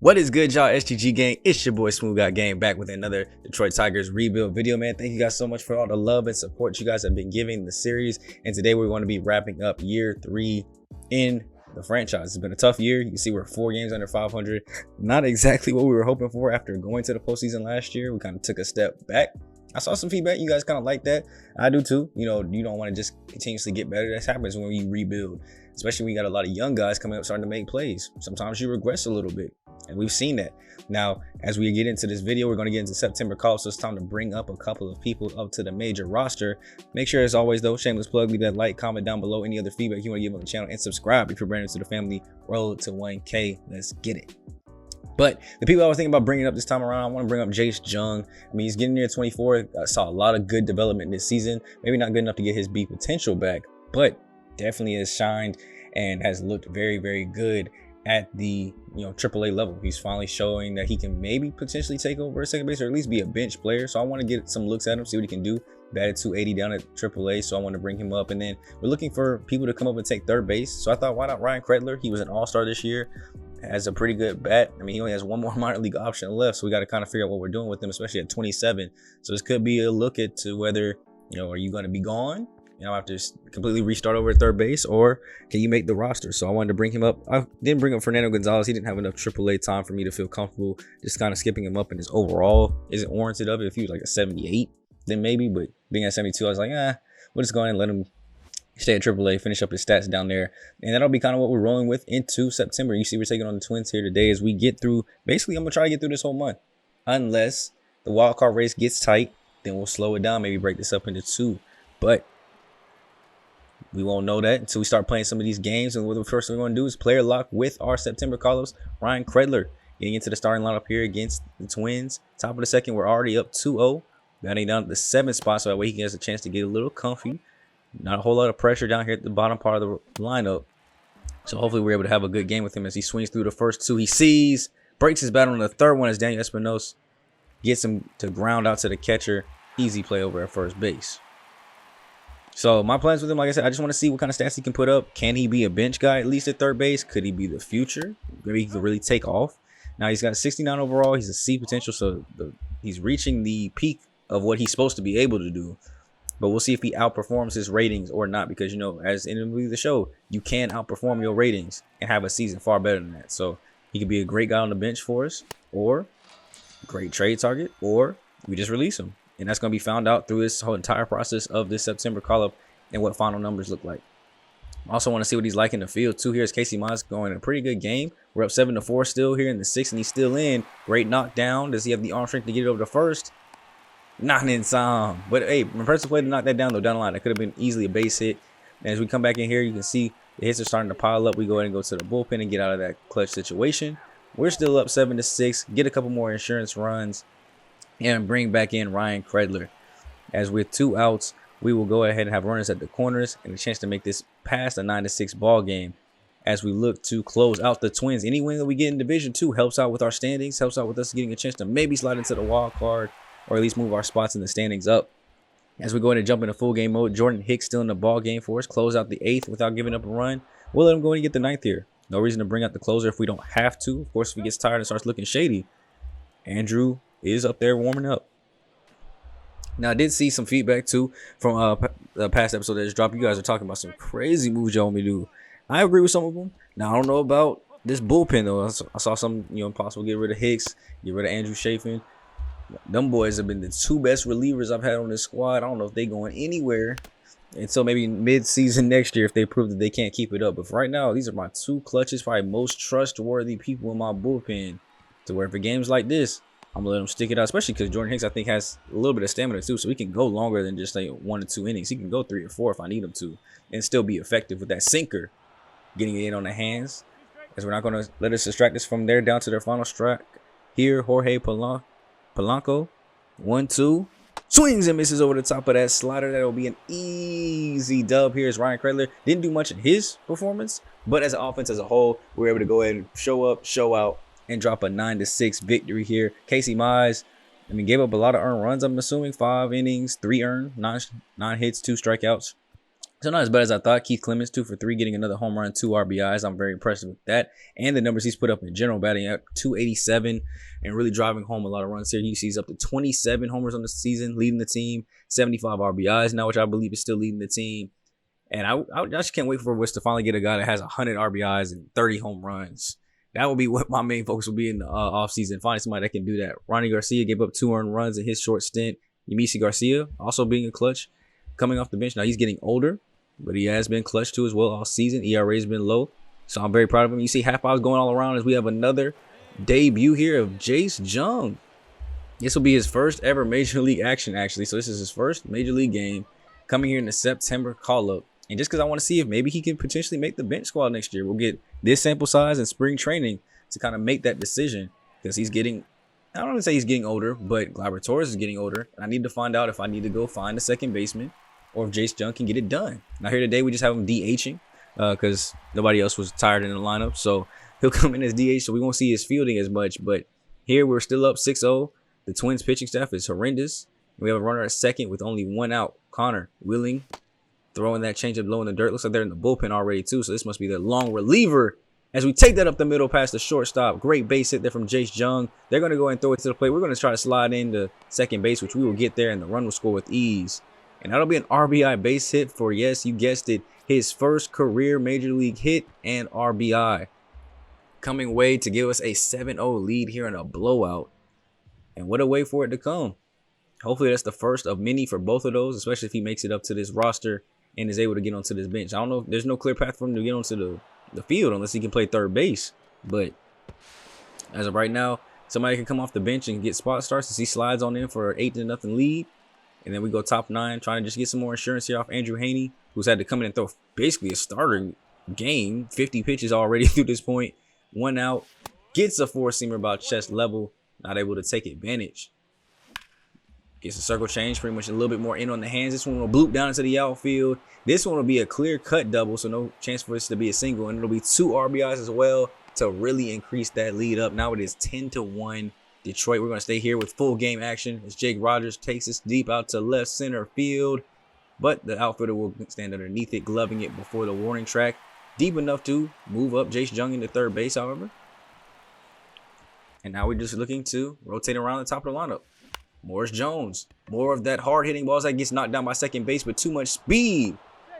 What is good, y'all? SGG gang, it's your boy SmooveGotGame back with another Detroit Tigers rebuild video, man. Thank you guys so much for all the love and support you guys have been giving the series. And today we're going to be wrapping up year 3 in the franchise. It's been a tough year. You can see we're 4 games under 500. Not exactly what we were hoping for after going to the postseason last year. We kind of took a step back. I saw some feedback. You guys kind of like that. I do too. You know, you don't want to just continuously get better. That happens when you rebuild, especially when you got a lot of young guys coming up starting to make plays. Sometimes you regress a little bit. And we've seen that. Now, as we get into this video, we're going to get into September calls. So it's time to bring up a couple of people up to the major roster. Make sure, as always, though, shameless plug, leave that like, comment down below any other feedback you want to give on the channel, and subscribe if you're brand new to the family. Road to 1K. Let's get it. But the people I was thinking about bringing up this time around, I want to bring up Jace Jung. I mean, he's getting near 24. I saw a lot of good development this season. Maybe not good enough to get his B potential back, but definitely has shined and has looked very, very good at the AAA level. He's finally showing that he can maybe potentially take over at second base, or at least be a bench player. So I want to get some looks at him, see what he can do. Batted 280 down at AAA, so I want to bring him up. And then we're looking for people to come up and take third base. So I thought, why not Ryan Kreidler? He was an all-star this year, has a pretty good bat. I mean, he only has one more minor league option left, so we got to kind of figure out what we're doing with him, especially at 27. So this could be a look at to whether, are you going to be gone? Have to completely restart over at third base, or can you make the roster? So I wanted to bring him up. I didn't bring up Fernando Gonzalez. He didn't have enough AAA time for me to feel comfortable just kind of skipping him up, and his overall isn't warranted of it. If he was like a 78, then maybe, but being at 72, I was like, we'll just go ahead and let him stay at AAA, finish up his stats down there. And that'll be kind of what we're rolling with into September. You see, we're taking on the Twins here today as we get through. Basically, I'm going to try to get through this whole month. Unless the wild card race gets tight, then we'll slow it down, maybe break this up into 2. But we won't know that until we start playing some of these games. And what the first thing we're going to do is player lock with our September call-ups. Ryan Kreidler getting into the starting lineup here against the Twins. Top of the second, we're already up 2-0. Batting down to the 7th spot, so that way he gets a chance to get a little comfy. Not a whole lot of pressure down here at the bottom part of the lineup. So hopefully we're able to have a good game with him as he swings through the first 2. He sees, breaks his bat on the third one as Daniel Espinosa gets him to ground out to the catcher. Easy play over at first base. So my plans with him, like I said, I just want to see what kind of stats he can put up. Can he be a bench guy at least at third base? Could he be the future? Maybe he could really take off. Now he's got 69 overall. He's a C potential, so he's reaching the peak of what he's supposed to be able to do. But we'll see if he outperforms his ratings or not, because, as in the show, you can outperform your ratings and have a season far better than that. So he could be a great guy on the bench for us, or great trade target, or we just release him. And that's going to be found out through this whole entire process of this September call-up and what final numbers look like. I also want to see what he's like in the field, too. Here's Casey Mize going a pretty good game. We're up 7-4 still here in the 6th, and he's still in. Great knockdown. Does he have the arm strength to get it over to first? Not in time. But, hey, impressive play to knock that down, though, down the line. That could have been easily a base hit. And as we come back in here, you can see the hits are starting to pile up. We go ahead and go to the bullpen and get out of that clutch situation. We're still up 7-6. Get a couple more insurance runs and bring back in Ryan Kreidler. As with 2 outs, we will go ahead and have runners at the corners and a chance to make this past a 9-6 ball game as we look to close out the Twins. Any win that we get in Division 2 helps out with our standings, helps out with us getting a chance to maybe slide into the wild card, or at least move our spots in the standings up. As we go ahead and jump into full game mode, Jordan Hicks still in the ball game for us. Close out the 8th without giving up a run. We'll let him go and get the 9th here. No reason to bring out the closer if we don't have to. Of course, if he gets tired and starts looking shady, Andrew is up there warming up. Now, I did see some feedback, too, from the past episode that just dropped. You guys are talking about some crazy moves y'all want me to do. I agree with some of them. Now, I don't know about this bullpen, though. I saw some, possible get rid of Hicks, get rid of Andrew Chafin. Them boys have been the 2 best relievers I've had on this squad. I don't know if they're going anywhere until maybe mid-season next year if they prove that they can't keep it up. But for right now, these are my 2 clutches, probably most trustworthy people in my bullpen, to where for games like this, I'm going to let him stick it out, especially because Jordan Hicks, I think, has a little bit of stamina, too, so he can go longer than just like 1 or 2 innings. He can go 3 or 4 if I need him to and still be effective with that sinker, getting it in on the hands, as we're not going to let us distract us from there down to their final strike. Here, Jorge Polanco, 1-2, swings and misses over the top of that slider. That'll be an easy dub. Here's Ryan Kreidler. Didn't do much in his performance, but as an offense as a whole, we were able to go ahead and show up, show out, and drop a 9-6 victory here. Casey Mize, gave up a lot of earned runs, I'm assuming. 5 innings, 3 earned, 9 hits, 2 strikeouts. So not as bad as I thought. Keith Clemens 2 for 3, getting another home run, 2 RBIs. I'm very impressed with that, and the numbers he's put up in general, batting at 287 and really driving home a lot of runs here. You see he's up to 27 homers on the season, leading the team, 75 RBIs now, which I believe is still leading the team. And I just can't wait for us to finally get a guy that has 100 RBIs and 30 home runs. That will be what my main focus will be in the offseason. Finding somebody that can do that. Ronnie Garcia gave up 2 earned runs in his short stint. Yamisi Garcia also being a clutch, coming off the bench. Now he's getting older, but he has been clutch too as well all season. ERA has been low, so I'm very proud of him. You see half outs going all around as we have another debut here of Jace Jung. This will be his first ever Major League action, actually. So this is his first Major League game coming here in the September call-up. And just because I want to see if maybe he can potentially make the bench squad next year. We'll get this sample size in spring training to kind of make that decision, because he's getting, I don't want to say he's getting older, but Gleyber Torres is getting older. And I need to find out if I need to go find a second baseman or if Jace Jung can get it done. Now here today we just have him DHing because nobody else was tired in the lineup. So he'll come in as DH, so we won't see his fielding as much. But here we're still up 6-0. The Twins pitching staff is horrendous. We have a runner at second with only 1 out. Connor Willing throwing that changeup low in the dirt. Looks like they're in the bullpen already too, so this must be their long reliever. As we take that up the middle past the shortstop. Great base hit there from Jace Jung. They're going to go and throw it to the plate. We're going to try to slide into second base, which we will get there, and the run will score with ease. And that'll be an RBI base hit for, yes, you guessed it, his first career Major League hit and RBI. Coming way to give us a 7-0 lead here in a blowout. And what a way for it to come. Hopefully that's the first of many for both of those, especially if he makes it up to this roster and is able to get onto this bench. I don't know. There's no clear path for him to get onto the field unless he can play third base. But as of right now, somebody can come off the bench and get spot starts as he slides on in for an 8-0 lead. And then we go top 9, trying to just get some more insurance here off Andrew Haney, who's had to come in and throw basically a starter game. 50 pitches already through this point. 1 out. Gets a 4-seamer about chest level. Not able to take advantage. Gets a circle change, pretty much a little bit more in on the hands. This one will bloop down into the outfield. This one will be a clear-cut double, so no chance for this to be a single. And it'll be 2 RBIs as well to really increase that lead up. Now it is 10-1 Detroit. We're going to stay here with full game action as Jake Rogers takes us deep out to left center field. But the outfielder will stand underneath it, gloving it before the warning track. Deep enough to move up Jace Jung into third base, however. And now we're just looking to rotate around the top of the lineup. Morris Jones, more of that hard-hitting balls that gets knocked down by second base, but too much speed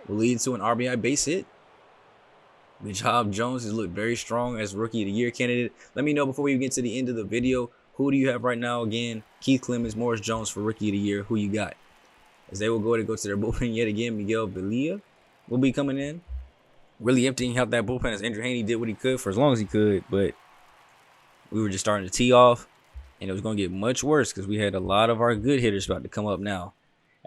will lead to an RBI base hit. Good job, Jones. Has looked very strong as Rookie of the Year candidate. Let me know before we get to the end of the video, who do you have right now? Again, Keith Clemens, Morris Jones for Rookie of the Year. Who you got? As they will go to their bullpen yet again. Miguel Belia will be coming in, really emptying out that bullpen as Andrew Haney did what he could for as long as he could, but we were just starting to tee off. And it was going to get much worse because we had a lot of our good hitters about to come up now.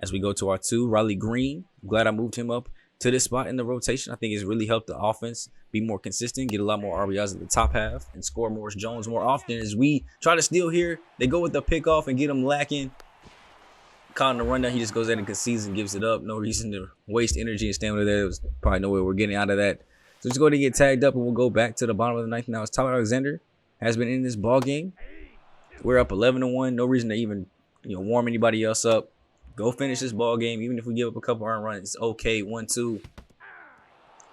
As we go to our 2, Riley Green. I'm glad I moved him up to this spot in the rotation. I think it's really helped the offense be more consistent, get a lot more RBIs at the top half, and score Morris Jones more often. As we try to steal here, they go with the pickoff and get him lacking. Caught in the rundown, he just goes ahead and concedes and gives it up. No reason to waste energy and stamina there. There was probably no way we're getting out of that. So just go ahead and get tagged up, and we'll go back to the bottom of the 9th. Now it's Tyler Alexander has been in this ball game. We're up 11-1. No reason to even, warm anybody else up. Go finish this ball game. Even if we give up a couple earned runs, it's okay. 1-2.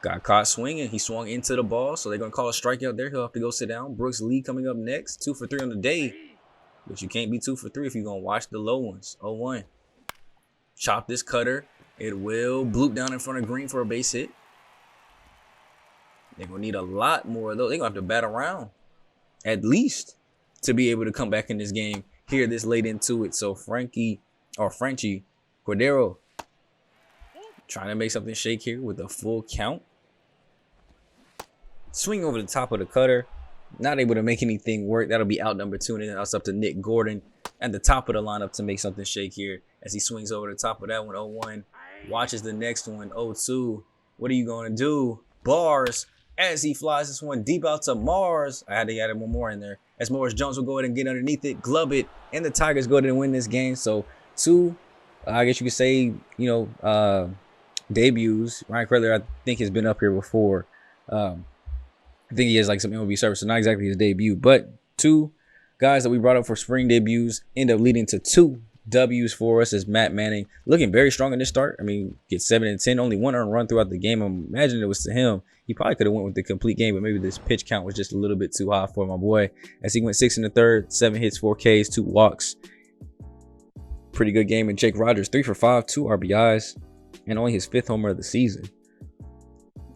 Got caught swinging. He swung into the ball, so they're going to call a strikeout there. He'll have to go sit down. Brooks Lee coming up next. 2 for 3 on the day. But you can't be 2 for 3 if you're going to watch the low ones. 0-1. Chop this cutter. It will bloop down in front of Green for a base hit. They're going to need a lot more of those. They're going to have to bat around at least to be able to come back in this game here this late into it. So Frenchie Cordero trying to make something shake here with a full count. Swing over the top of the cutter. Not able to make anything work. That'll be out number 2. And then that's up to Nick Gordon at the top of the lineup to make something shake here as he swings over the top of that one. 0-1. Watches the next one. 0-2. What are you going to do? Bars as he flies this one deep out to Mars. I had to add one more in there. As Morris Jones will go ahead and get underneath it, glove it, and the Tigers go ahead and win this game. So 2, I guess you could say, debuts. Ryan Kreidler, I think, has been up here before. I think he has like some MLB service, so not exactly his debut, but 2 guys that we brought up for spring debuts end up leading to 2 W's for us as Matt Manning looking very strong in this start. I mean, get 7 and 10, only one earned run throughout the game. I'm imagining it was to him. He probably could have went with the complete game, but maybe this pitch count was just a little bit too high for my boy. As he went 6 in the third, 7 hits, 4 Ks, 2 walks. Pretty good game. And Jake Rogers, 3 for 5, 2 RBIs, and only his 5th homer of the season.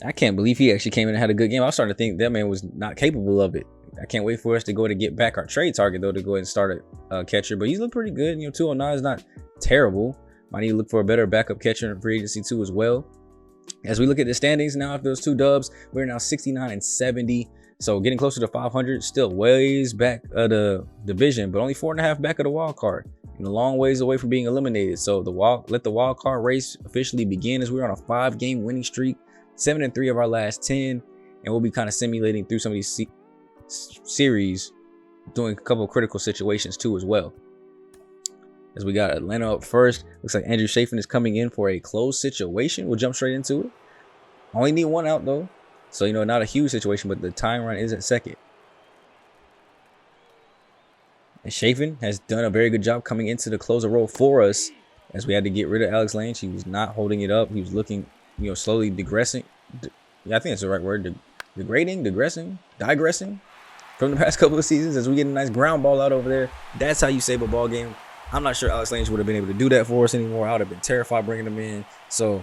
I can't believe he actually came in and had a good game. I was starting to think that man was not capable of it. I can't wait for us to go to get back our trade target, though, to go ahead and start a catcher. But he's looked pretty good. 209 is not terrible. Might need to look for a better backup catcher in free agency, too, as well. As we look at the standings now, after those 2 dubs, we're now 69 and 70. So getting closer to 500, still ways back of the division, but only 4.5 back of the wild card. And a long ways away from being eliminated. So let the wild card race officially begin, as we're on a 5-game winning streak, 7 and 3 of our last 10. And we'll be kind of simulating through some of these series, doing a couple of critical situations too as well. As we got Atlanta up first, looks like Andrew Chafin is coming in for a close situation. We'll jump straight into it. Only need 1 out though, so not a huge situation, but the tying run is at second. And Chafin has done a very good job coming into the closer role for us, as we had to get rid of Alex Lange. He was not holding it up. He was looking, slowly digressing. Yeah, I think that's the right word. Digressing from the past couple of seasons, as we get a nice ground ball out over there. That's how you save a ball game. I'm not sure Alex Lange would have been able to do that for us anymore. I would have been terrified bringing him in. So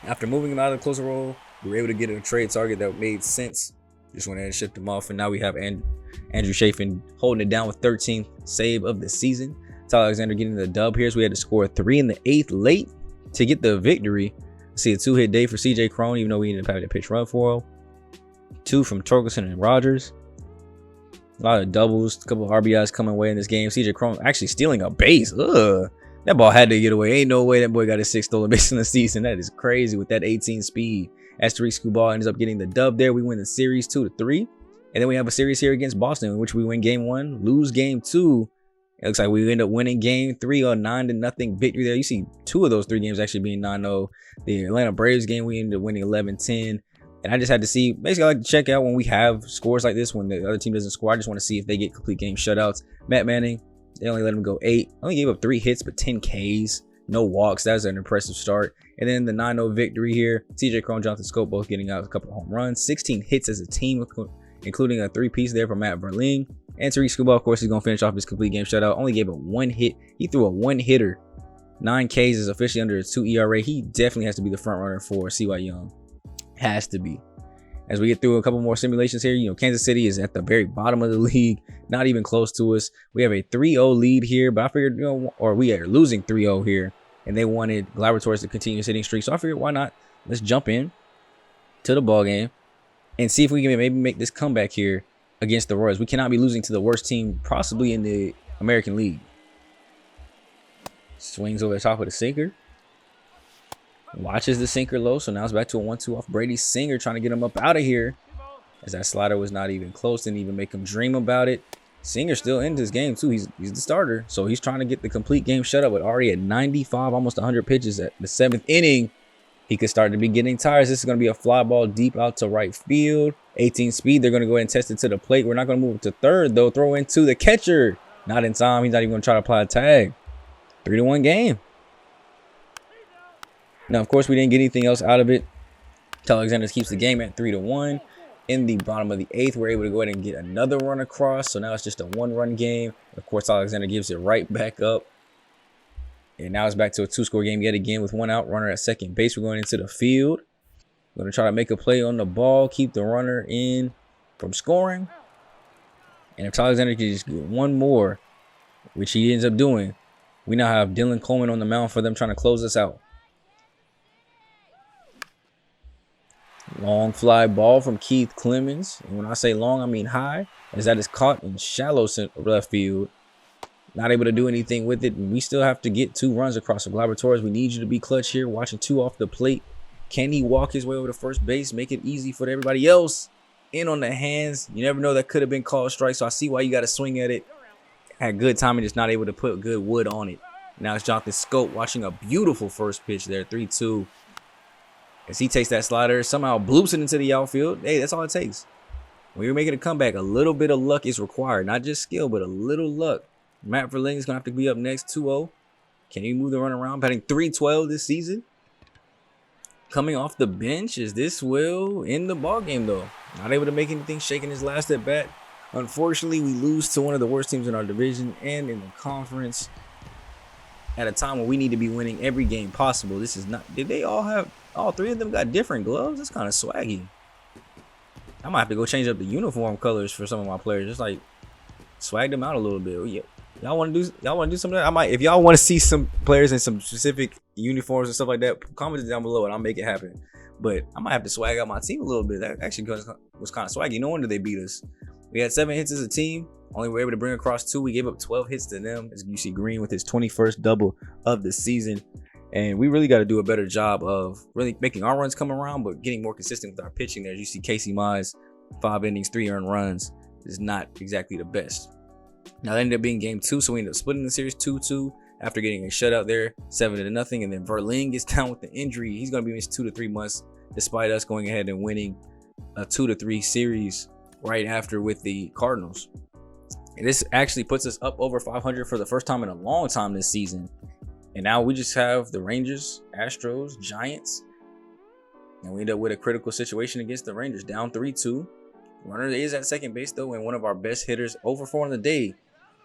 after moving him out of the closer role, we were able to get a trade target that made sense. Just went ahead and shipped him off, and now we have Andrew Chafin holding it down with 13th save of the season. Tyler Alexander getting the dub here, so we had to score 3 in the 8th late to get the victory. See a 2-hit day for CJ Cron, even though we ended up having to pitch run for him. 2 from Torkelson and Rogers. A lot of doubles, a couple of RBIs coming away in this game. CJ Cron actually stealing a base. Ugh. That ball had to get away. Ain't no way that boy got his 6th stolen base in the season. That is crazy with that 18 speed. As Tariq Skubal ends up getting the dub there, we win the series 2-3. And then we have a series here against Boston, in which we win game 1, lose game 2. It looks like we end up winning game 3 on 9-0 victory there. You see 2 of those 3 games actually being 9-0. The Atlanta Braves game, we ended up winning 11-10. And I just had to see, basically I like to check out when we have scores like this, when the other team doesn't score. I just want to see if they get complete game shutouts. Matt Manning, they only let him go 8. Only gave up 3 hits, but 10 Ks. No walks. That was an impressive start. And then the 9-0 victory here. CJ Cron, Jonathan Scope both getting out a couple of home runs. 16 hits as a team, including a 3-piece there from Matt Verling. And Tariq Skubal, of course, he's going to finish off his complete game shutout. Only gave up 1 hit. He threw a 1-hitter. 9 Ks is officially under his 2 ERA. He definitely has to be the front runner for CY Young. Has to be. As we get through a couple more simulations here, Kansas City is at the very bottom of the league, not even close to us. We have a 3-0 lead here, but I figured, or we are losing 3-0 here, and they wanted Laboratories to continue hitting streak. So I figured, why not? Let's jump in to the ball game and see if we can maybe make this comeback here against the Royals. We cannot be losing to the worst team possibly in the American League. Swings over the top of the sinker. Watches the sinker low, so now it's back to a 1-2 off Brady Singer, trying to get him up out of here, as that slider was not even close. Didn't even make him dream about it. Singer still in this game too. He's the starter, so he's trying to get the complete game shutout, but already at 95, almost 100 pitches at the 7th inning. He could start to be getting tired. This is going to be a fly ball deep out to right field. 18 speed. They're going to go ahead and test it to the plate. We're not going to move it to third though. Throw into the catcher. Not in time. He's not even going to try to apply a tag. 3-1 game. Now, of course, we didn't get anything else out of it. Tyler Alexander keeps the game at 3-1. In the bottom of the 8th, we're able to go ahead and get another run across. So now it's just a 1-run game. Of course, Tyler Alexander gives it right back up. And now it's back to a 2-score game yet again with 1 out, runner at second base. We're going into the field. We're going to try to make a play on the ball, keep the runner in from scoring. And if Tyler Alexander can just get 1 more, which he ends up doing, we now have Dylan Coleman on the mound for them, trying to close us out. Long fly ball from Keith Clemens. And when I say long, I mean high, as that is caught in shallow left field. Not able to do anything with it. And we still have to get 2 runs across the Laboratories. We need you to be clutch here. Watching 2 off the plate. Can he walk his way over to first base? Make it easy for everybody else. In on the hands. You never know, that could have been called strike. So I see why you got to swing at it. Had good timing, just not able to put good wood on it. Now it's Jonathan Scope watching a beautiful first pitch there. 3-2. As he takes that slider, somehow bloops it into the outfield. Hey, that's all it takes. When you're making a comeback, a little bit of luck is required. Not just skill, but a little luck. Matt Verling is going to have to be up next, 2-0. Can he move the run around? Batting 312 this season. Coming off the bench, is this will end the ball game though. Not able to make anything, shaking his last at bat. Unfortunately, we lose to one of the worst teams in our division and in the conference at a time when we need to be winning every game possible. This is not. Did they all have? All three of them got different gloves. That's kind of swaggy. I might have to go change up the uniform colors for some of my players. Just like swag them out a little bit. Yeah. Y'all want to do something? I might. If y'all want to see some players in some specific uniforms and stuff like that, comment it down below and I'll make it happen. But I might have to swag out my team a little bit. That actually was kind of swaggy. No wonder they beat us. We had 7 hits as a team. Only were able to bring across 2. We gave up 12 hits to them. As you see, Green with his 21st double of the season. And we really got to do a better job of really making our runs come around, but getting more consistent with our pitching there. As you see, Casey Mize, 5 innings, 3 earned runs is not exactly the best. Now that ended up being game 2, so we ended up splitting the series 2-2 after getting a shutout there, 7-0. And then Verlaine gets down with the injury. He's going to be missed 2 to 3 months, despite us going ahead and winning a 2-3 series right after with the Cardinals. And this actually puts us up over 500 for the first time in a long time this season. And now we just have the Rangers, Astros, Giants. And we end up with a critical situation against the Rangers, down 3-2. Runner is at second base, though, and one of our best hitters, over 4 on the day,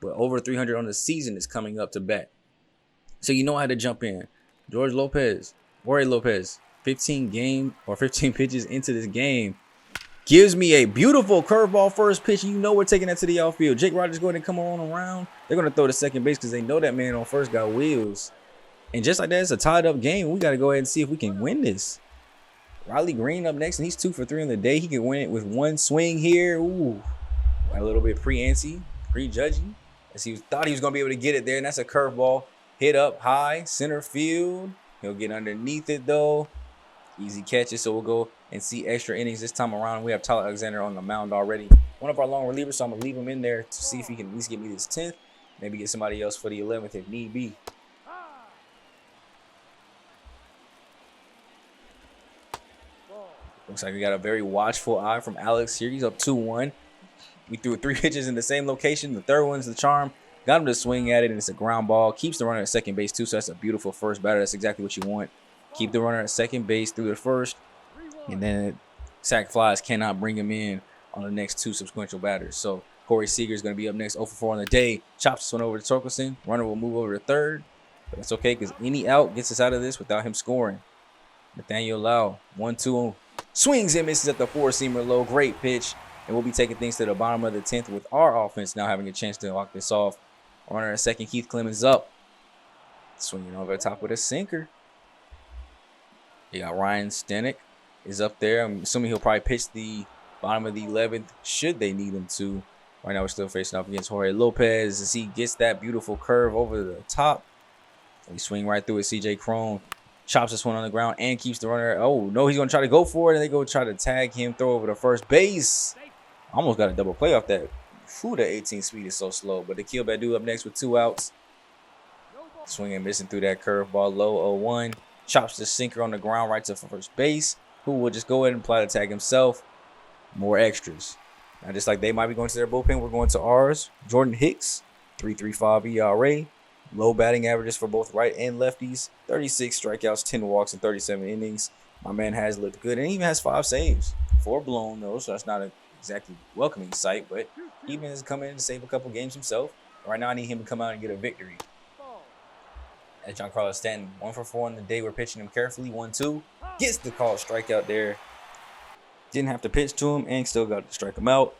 but over 300 on the season, is coming up to bat. So you know I had to jump in. Jorge Lopez, 15 pitches into this game, gives me a beautiful curveball first pitch. You know we're taking that to the outfield. Jake Rogers going to come on around. They're going to throw to second base because they know that man on first got wheels. And just like that, it's a tied up game. We got to go ahead and see if we can win this. Riley Green up next, and he's 2 for 3 on the day. He can win it with one swing here. Ooh, a little bit pre-antsy, pre-judgy, as he thought he was going to be able to get it there, and that's a curveball. Hit up high, center field. He'll get underneath it, though. Easy catches, so we'll go and see extra innings this time around. We have Tyler Alexander on the mound already. One of our long relievers, so I'm going to leave him in there to see if he can at least get me this 10th. Maybe get somebody else for the 11th if need be. Looks like we got a very watchful eye from Alex here. He's up 2-1. We threw 3 pitches in the same location. The third one's the charm. Got him to swing at it, and it's a ground ball. Keeps the runner at second base, too, so that's a beautiful first batter. That's exactly what you want. Keep the runner at second base through the first, and then sack flies cannot bring him in on the next 2 subsequent batters. So Corey Seager is going to be up next, 0 for 4 on the day. Chops this one over to Torkelson. Runner will move over to third, but that's okay because any out gets us out of this without him scoring. Nathaniel Lau, 1-2. Swings and misses at the 4-seamer low. Great pitch. And we'll be taking things to the bottom of the 10th with our offense now having a chance to lock this off. Runner at second, Keith Clemens up. Swinging over the top with a sinker. You got Ryan Stanek is up there. I'm assuming he'll probably pitch the bottom of the 11th should they need him to. Right now we're still facing off against Jorge Lopez as he gets that beautiful curve over the top. We swing right through it. CJ Crone chops this one on the ground and keeps the runner. Oh, no, he's going to try to go for it, and they go try to tag him, throw over to first base. Almost got a double play off that. Whew, the 18 speed is so slow. But Akil Badu up next with 2 outs. Swinging, missing through that curveball, low 0-1. Chops the sinker on the ground right to first base, who will just go ahead and apply the tag himself. More extras. Now, just like they might be going to their bullpen, we're going to ours. Jordan Hicks, 3.35 ERA. Low batting averages for both right and lefties. 36 strikeouts, 10 walks, and 37 innings. My man has looked good and even has 5 saves. 4 blown, though, so that's not an exactly welcoming sight, but he even has come in to save a couple games himself. Right now, I need him to come out and get a victory. At Giancarlo Stanton, 1 for 4 on the day. We're pitching him carefully. 1-2. Gets the call strikeout there. Didn't have to pitch to him and still got to strike him out.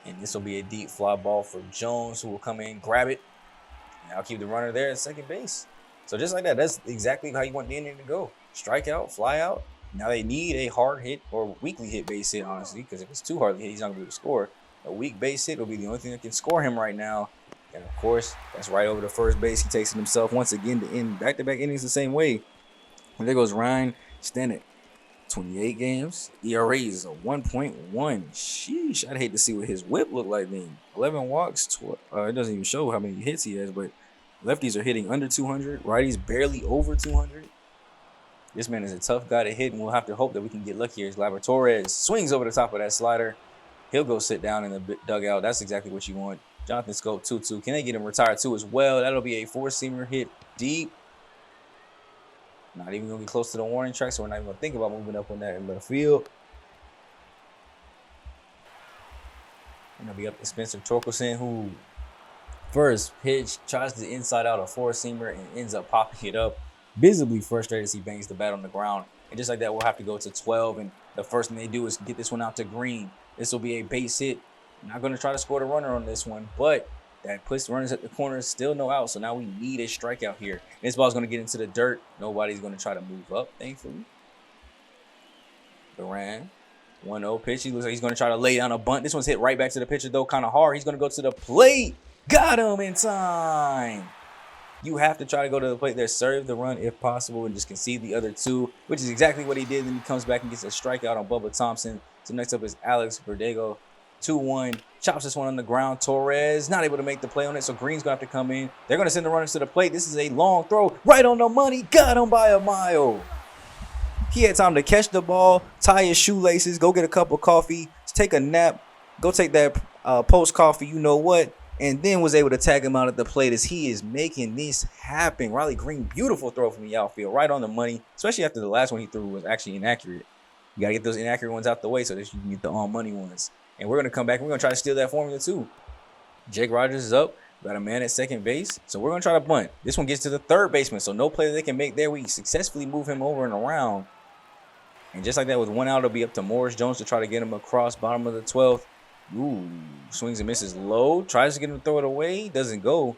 And this will be a deep fly ball for Jones, who will come in, grab it. And I'll keep the runner there at second base. So just like that, that's exactly how you want the inning to go. Strike out, fly out. Now they need a hard hit or weakly hit base hit, honestly, because if it's too hard to hit, he's not going to be able to score. A weak base hit will be the only thing that can score him right now. And, of course, that's right over to first base. He takes it himself once again to end back-to-back innings the same way. And there goes Ryan Stanek. 28 games. ERA is a 1.1. Sheesh. I'd hate to see what his whip looked like then. 11 walks. It doesn't even show how many hits he has, but lefties are hitting under 200. Righties barely over 200. This man is a tough guy to hit, and we'll have to hope that we can get lucky here. Gleyber Torres swings over the top of that slider. He'll go sit down in the dugout. That's exactly what you want. Jonathan Scope 2-2. Can they get him retired too as well? That'll be a four-seamer hit deep. Not even going to be close to the warning track, so we're not even going to think about moving up on that in the field. And it'll be up to Spencer Torkelson, who first pitch tries to inside out a four-seamer and ends up popping it up. Visibly frustrated as he bangs the bat on the ground. And just like that, we'll have to go to 12. And the first thing they do is get this one out to Green. This will be a base hit. Not going to try to score the runner on this one, but that puts runners at the corner. Still no out, so now we need a strikeout here. This ball's going to get into the dirt. Nobody's going to try to move up, thankfully. Duran, 1-0 pitch. He looks like he's going to try to lay down a bunt. This one's hit right back to the pitcher, though, kind of hard. He's going to go to the plate. Got him in time. You have to try to go to the plate there, serve the run if possible, and just concede the other two, which is exactly what he did. Then he comes back and gets a strikeout on Bubba Thompson. So next up is Alex Verdugo. 2-1, chops this one on the ground. Torres not able to make the play on it, so Green's gonna have to come in. They're gonna send the runners to the plate. This is a long throw, right on the money. Got him by a mile. He had time to catch the ball, tie his shoelaces, go get a cup of coffee, take a nap, go take that post coffee, you know what, and then was able to tag him out at the plate as he is making this happen. Riley Green, beautiful throw from the outfield, right on the money, especially after the last one he threw was actually inaccurate. You gotta get those inaccurate ones out the way so that you can get the on-money ones. And we're going to come back. We're going to try to steal that formula too. Jake Rogers is up. Got a man at second base. So we're going to try to bunt. This one gets to the third baseman. So no play they can make there. We successfully move him over and around. And just like that, with one out, it'll be up to Morris Jones to try to get him across bottom of the 12th. Ooh, swings and misses low. Tries to get him to throw it away. Doesn't go.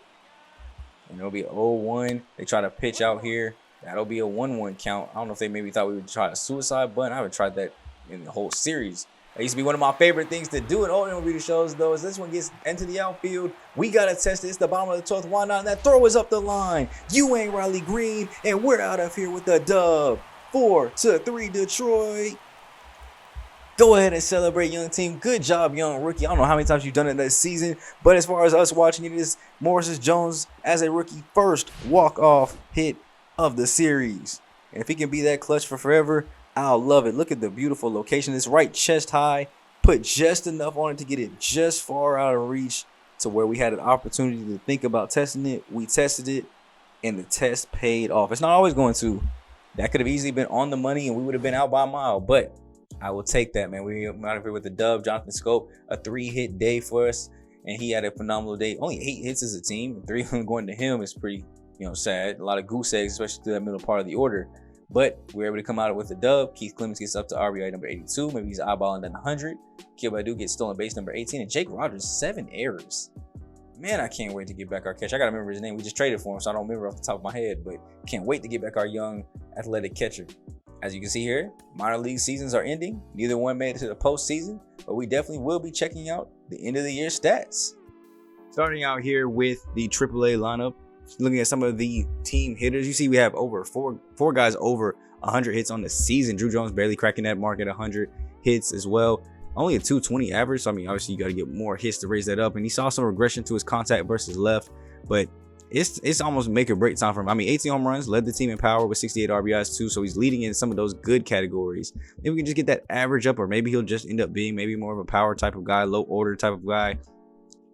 And it'll be 0-1. They try to pitch out here. That'll be a 1-1 count. I don't know if they maybe thought we would try a suicide bunt. I haven't tried that in the whole series. That used to be one of my favorite things to do in old MLB shows, though, as this one gets into the outfield. We got to test it. It's the bottom of the 12th. Why not? And that throw is up the line. You ain't Riley Green, and we're out of here with the dub. 4-3 Detroit. Go ahead and celebrate, young team. Good job, young rookie. I don't know how many times you've done it this season, but as far as us watching it, is Morris Jones as a rookie first walk-off hit of the series. And if he can be that clutch for forever, I'll love it. Look at the beautiful location. It's right chest high. Put just enough on it to get it just far out of reach to where we had an opportunity to think about testing it. We tested it, and the test paid off. It's not always going to. That could have easily been on the money, and we would have been out by a mile. But I will take that, man. We're out of here with the dub. Jonathan Scope, a 3-hit day for us, and he had a phenomenal day. Only 8 hits as a team. 3 of them going to him is pretty, sad. A lot of goose eggs, especially through that middle part of the order. But we're able to come out with the dub. Keith Clemens gets up to RBI number 82. Maybe he's eyeballing that 100. Keel Badu gets stolen base number 18. And Jake Rogers, 7 errors. Man, I can't wait to get back our catcher. I got to remember his name. We just traded for him, so I don't remember off the top of my head. But can't wait to get back our young athletic catcher. As you can see here, minor league seasons are ending. Neither one made it to the postseason. But we definitely will be checking out the end of the year stats. Starting out here with the AAA lineup. Looking at some of the team hitters, you see we have over four guys over 100 hits on the season. Drew Jones barely cracking that mark at 100 hits as well. Only a 220 average. So, I mean, obviously you got to get more hits to raise that up. And he saw some regression to his contact versus left, but it's almost make or break time for him. I mean, 18 home runs, led the team in power with 68 RBIs too. So he's leading in some of those good categories. Maybe we can just get that average up, or maybe he'll just end up being maybe more of a power type of guy, low order type of guy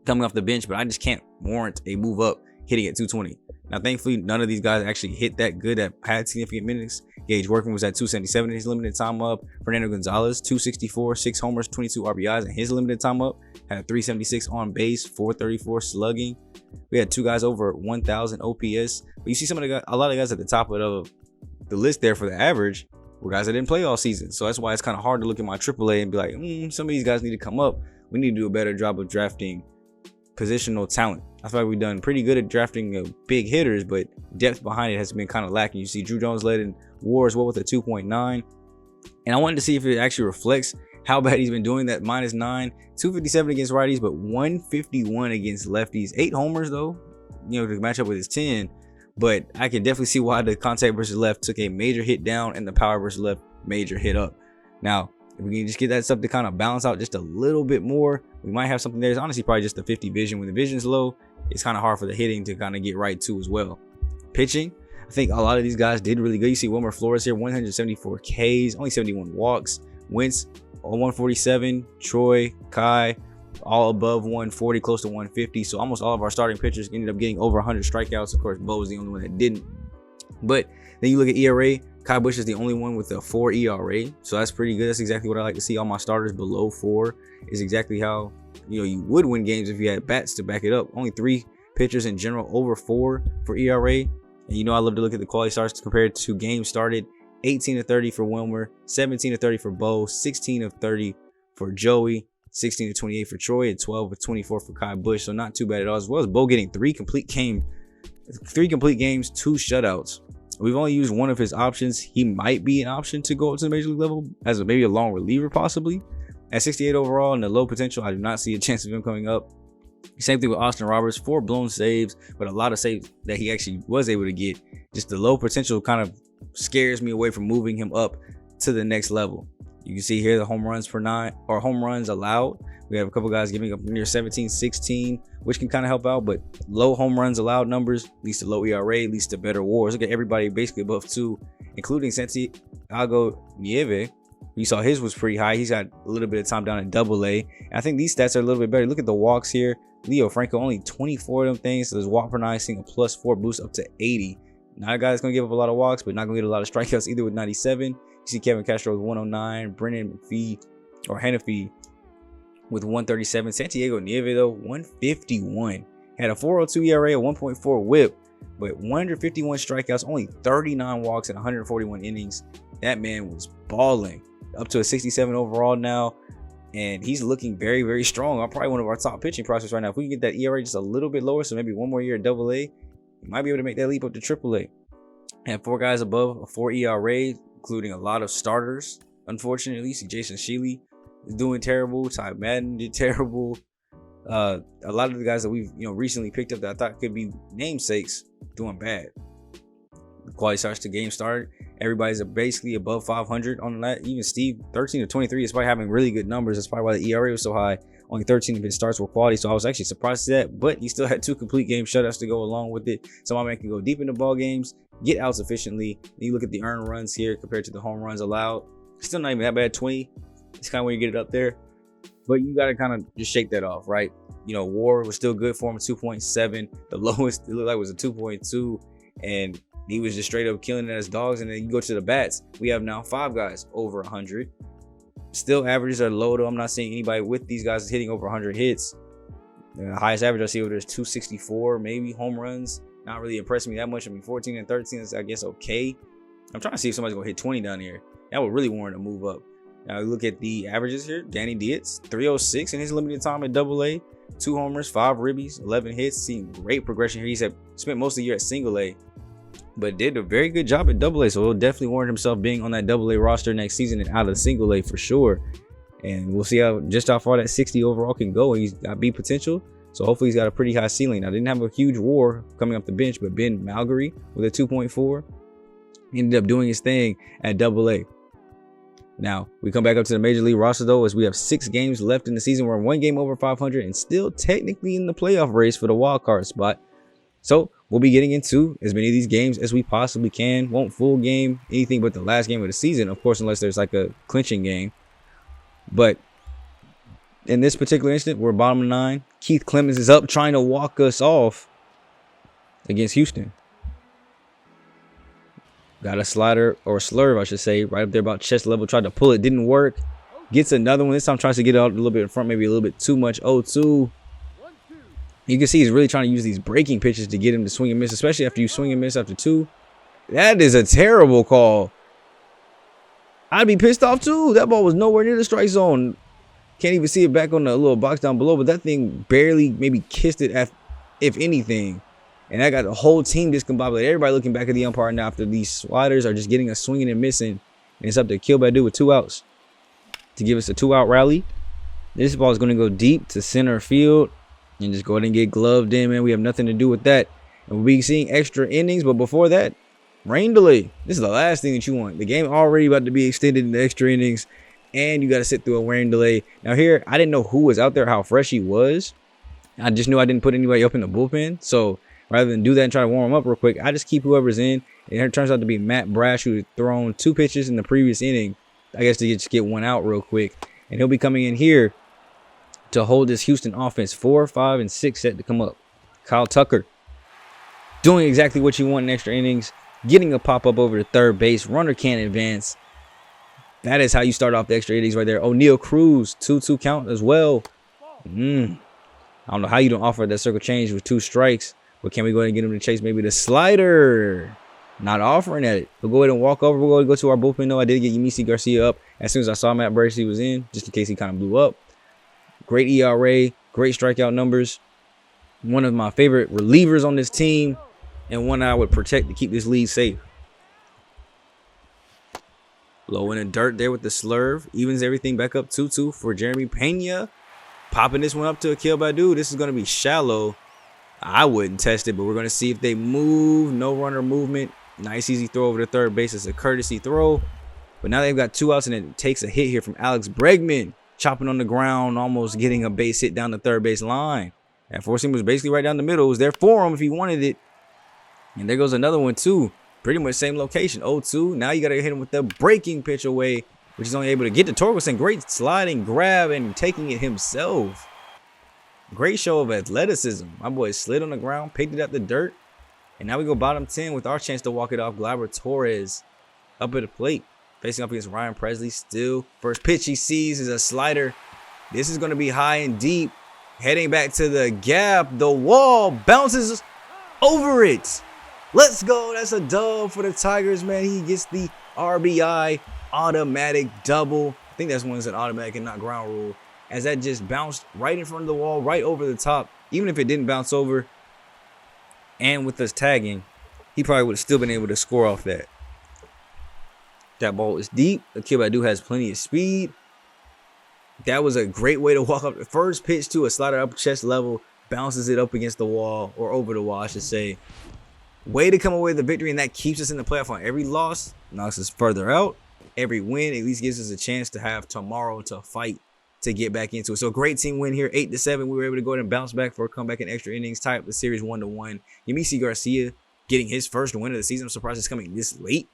coming off the bench. But I just can't warrant a move up hitting at 220. Now, thankfully, none of these guys actually hit that good, that had significant minutes. Gage Workman was at 277 in his limited time up. Fernando Gonzalez, 264, 6 homers, 22 RBIs in his limited time up. Had 376 on base, 434 slugging. We had 2 guys over 1,000 OPS. But you see some of the guys, a lot of guys at the top of the list there for the average were guys that didn't play all season. So that's why it's kind of hard to look at my AAA and be like, some of these guys need to come up. We need to do a better job of drafting positional talent. I feel like we've done pretty good at drafting big hitters, but depth behind it has been kind of lacking. You see Drew Jones led in WAR as well with a 2.9. And I wanted to see if it actually reflects how bad he's been doing, that -9, 257 against righties, but 151 against lefties. 8 homers though, to match up with his 10. But I can definitely see why the contact versus left took a major hit down and the power versus left major hit up. Now, if we can just get that stuff to kind of balance out just a little bit more, we might have something there. It's honestly probably just the 50 vision. When the vision's low, it's kind of hard for the hitting to kind of get right too as well. Pitching, I think a lot of these guys did really good. You see Wilmer Flores here, 174 Ks, only 71 walks. Wentz, 147. Troy, Kai, all above 140, close to 150. So almost all of our starting pitchers ended up getting over 100 strikeouts. Of course, Bo was the only one that didn't. But then you look at ERA, Kyle Busch is the only one with a 4 ERA. So that's pretty good. That's exactly what I like to see. All my starters below 4 is exactly how, you know, you would win games if you had bats to back it up. Only 3 pitchers in general over 4 for ERA. And you know, I love to look at the quality starts compared to games started. 18 of 30 for Wilmer, 17 of 30 for Bo, 16 of 30 for Joey, 16 of 28 for Troy, and 12 of 24 for Kyle Busch. So not too bad at all. As well as Bo getting 3 complete games, 2 shutouts. We've only used one of his options. He might be an option to go up to the major league level as maybe a long reliever, possibly. At 68 overall and the low potential, I do not see a chance of him coming up. Same thing with Austin Roberts, 4 blown saves, but a lot of saves that he actually was able to get. Just the low potential kind of scares me away from moving him up to the next level. You can see here the home runs per 9 or home runs allowed. We have a couple guys giving up near 17, 16, which can kind of help out, but low home runs allowed numbers leads to low ERA, leads to better WARs. Look at everybody basically above 2, including Santiago Nieve. You saw his was pretty high. He's got a little bit of time down in AA. I think these stats are a little bit better. Look at the walks here. Leo Franco, only 24 of them things. So there's walk per 9, seeing a +4 boost up to 80. Not a guy that's going to give up a lot of walks, but not going to get a lot of strikeouts either with 97. You see Kevin Castro with 109. Brennan Hennefy with 137. Santiago Nieve, though, 151. Had a 4.02 ERA, a 1.4 whip, but 151 strikeouts, only 39 walks in 141 innings. That man was balling. Up to a 67 overall now, and he's looking very, very strong. I'm probably one of our top pitching prospects right now. If we can get that ERA just a little bit lower, so maybe one more year at AA, you might be able to make that leap up to AAA. And 4 guys above a 4 ERA, including a lot of starters. Unfortunately, see Jason Sheely is doing terrible. Ty Madden did terrible. A lot of the guys that we've recently picked up that I thought could be namesakes doing bad. The quality starts to game start. Everybody's basically above 500 on that. Even Steve, 13 of 23, is probably having really good numbers. That's probably why the ERA was so high. Only 13 of his starts were quality, so I was actually surprised at that. But he still had 2 complete game shutouts to go along with it. So my man can go deep into ball games, get outs efficiently. Then you look at the earned runs here compared to the home runs allowed. Still not even that bad, 20. It's kind of where you get it up there. But you got to kind of just shake that off, right? WAR was still good for him, 2.7. The lowest it looked like was a 2.2, and he was just straight up killing it as dogs. And then you go to the bats. We have now 5 guys over 100. Still averages are low though. I'm not seeing anybody with these guys hitting over 100 hits. The highest average I see over there is 264, maybe home runs. Not really impressing me that much. I mean, 14 and 13 is, I guess, okay. I'm trying to see if somebody's gonna hit 20 down here. That would really warrant a move up. Now look at the averages here. Danny Dietz, 306 in his limited time at AA. 2 homers, 5 ribbies, 11 hits. Seeing great progression here. He's spent most of the year at single A, but did a very good job at AA. So he'll definitely warrant himself being on that AA roster next season and out of single A for sure. And we'll see how far that 60 overall can go. He's got B potential. So hopefully he's got a pretty high ceiling. I didn't have a huge WAR coming up the bench, but Ben Malgary with a 2.4 ended up doing his thing at AA. Now we come back up to the major league roster though, as we have 6 games left in the season. We're 1 game over 500 and still technically in the playoff race for the wild card spot. So we'll be getting into as many of these games as we possibly can. Won't full game anything but the last game of the season, of course, unless there's like a clinching game. But in this particular instant, we're bottom of 9. Keith Clemens is up trying to walk us off against Houston. Got a slider, or a slurve, I should say, right up there about chest level. Tried to pull it, didn't work. Gets another one. This time tries to get out a little bit in front, maybe a little bit too much. 0-2. You can see he's really trying to use these breaking pitches to get him to swing and miss, especially after you swing and miss after 2. That is a terrible call. I'd be pissed off too. That ball was nowhere near the strike zone. Can't even see it back on the little box down below, but that thing barely maybe kissed it, if anything. And that got the whole team discombobulated. Everybody looking back at the umpire now after these sliders are just getting us swinging and missing. And it's up to Kilbadu with 2 outs to give us a 2-out rally. This ball is going to go deep to center field and just go ahead and get gloved in, man. We have nothing to do with that. And we'll be seeing extra innings, but before that, rain delay. This is the last thing that you want. The game already about to be extended into extra innings, and you got to sit through a rain delay. Now here, I didn't know who was out there, how fresh he was. I just knew I didn't put anybody up in the bullpen. So rather than do that and try to warm him up real quick, I just keep whoever's in. And it turns out to be Matt Brash, who had thrown 2 pitches in the previous inning, I guess, to just get 1 out real quick. And he'll be coming in here to hold this Houston offense. 4, 5, and 6 set to come up. Kyle Tucker doing exactly what you want in extra innings. Getting a pop-up over to third base. Runner can't advance. That is how you start off the extra innings right there. O'Neal Cruz, 2-2 count as well. I don't know how you don't offer that circle change with 2 strikes. But can we go ahead and get him to chase maybe the slider? Not offering at it. We'll go ahead and walk over. We'll go to our bullpen, though. I did get Yamisi Garcia up as soon as I saw Matt Bracey was in, just in case he kind of blew up. Great ERA, great strikeout numbers. One of my favorite relievers on this team, and one I would protect to keep this lead safe. Low in the dirt there with the slurve. Evens everything back up 2-2 for Jeremy Pena. Popping this one up to Akil Baddoo. This is going to be shallow. I wouldn't test it, but we're going to see if they move. No runner movement. Nice easy throw over to third base. It's a courtesy throw. But now they've got 2 outs, and it takes a hit here from Alex Bregman. Chopping on the ground, almost getting a base hit down the third base line. That four-seam was basically right down the middle. It was there for him if he wanted it. And there goes another one, too. Pretty much same location, 0-2. Now you got to hit him with the breaking pitch away, which is only able to get to Torkelson. Great sliding grab and taking it himself. Great show of athleticism. My boy slid on the ground, picked it up the dirt. And now we go bottom 10 with our chance to walk it off. Gleyber Torres up at the plate. Facing up against Ryan Presley still. First pitch he sees is a slider. This is going to be high and deep. Heading back to the gap. The wall bounces over it. Let's go. That's a dub for the Tigers, man. He gets the RBI automatic double. I think that's one that's an automatic and not ground rule. As that just bounced right in front of the wall, right over the top. Even if it didn't bounce over, and with us tagging, he probably would have still been able to score off that. That ball is deep. Akil Baddoo has plenty of speed. That was a great way to walk up. The first pitch to a slider up chest level, bounces it up against the wall, or over the wall, I should say. Way to come away with the victory, and that keeps us in the playoff on. Every loss knocks us further out. Every win at least gives us a chance to have tomorrow to fight to get back into it. So great team win here, 8-7. We were able to go ahead and bounce back for a comeback in extra innings, tie up the series 1-1. Yamisi Garcia getting his first win of the season. I'm surprised it's coming this late.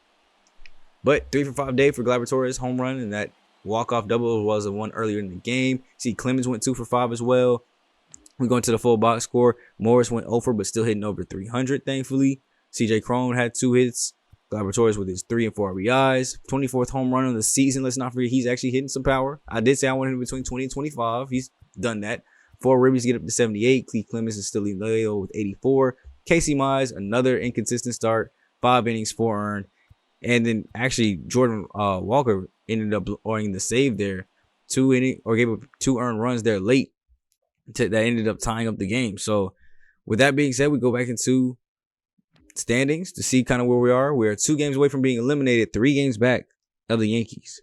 But 3 for 5 day for Gleyber Torres, home run, and that walk-off double was the one earlier in the game. See, Clemens went 2 for 5 as well. We go into the full box score. Morris went 0 for, but still hitting over 300, thankfully. CJ Cron had 2 hits. Gleyber Torres with his 3 and 4 RBIs. 24th home run of the season. Let's not forget he's actually hitting some power. I did say I wanted him between 20 and 25. He's done that. 4 ribbies get up to 78. Cleve Clemens is still leading with 84. Casey Mize, another inconsistent start. 5 innings, 4 earned. And then actually Jordan Walker ended up blowing the save there. 2 innings, or gave up 2 earned runs there late. That ended up tying up the game. So with that being said, we go back into standings to see kind of where we are. We're 2 games away from being eliminated, 3 games back of the Yankees.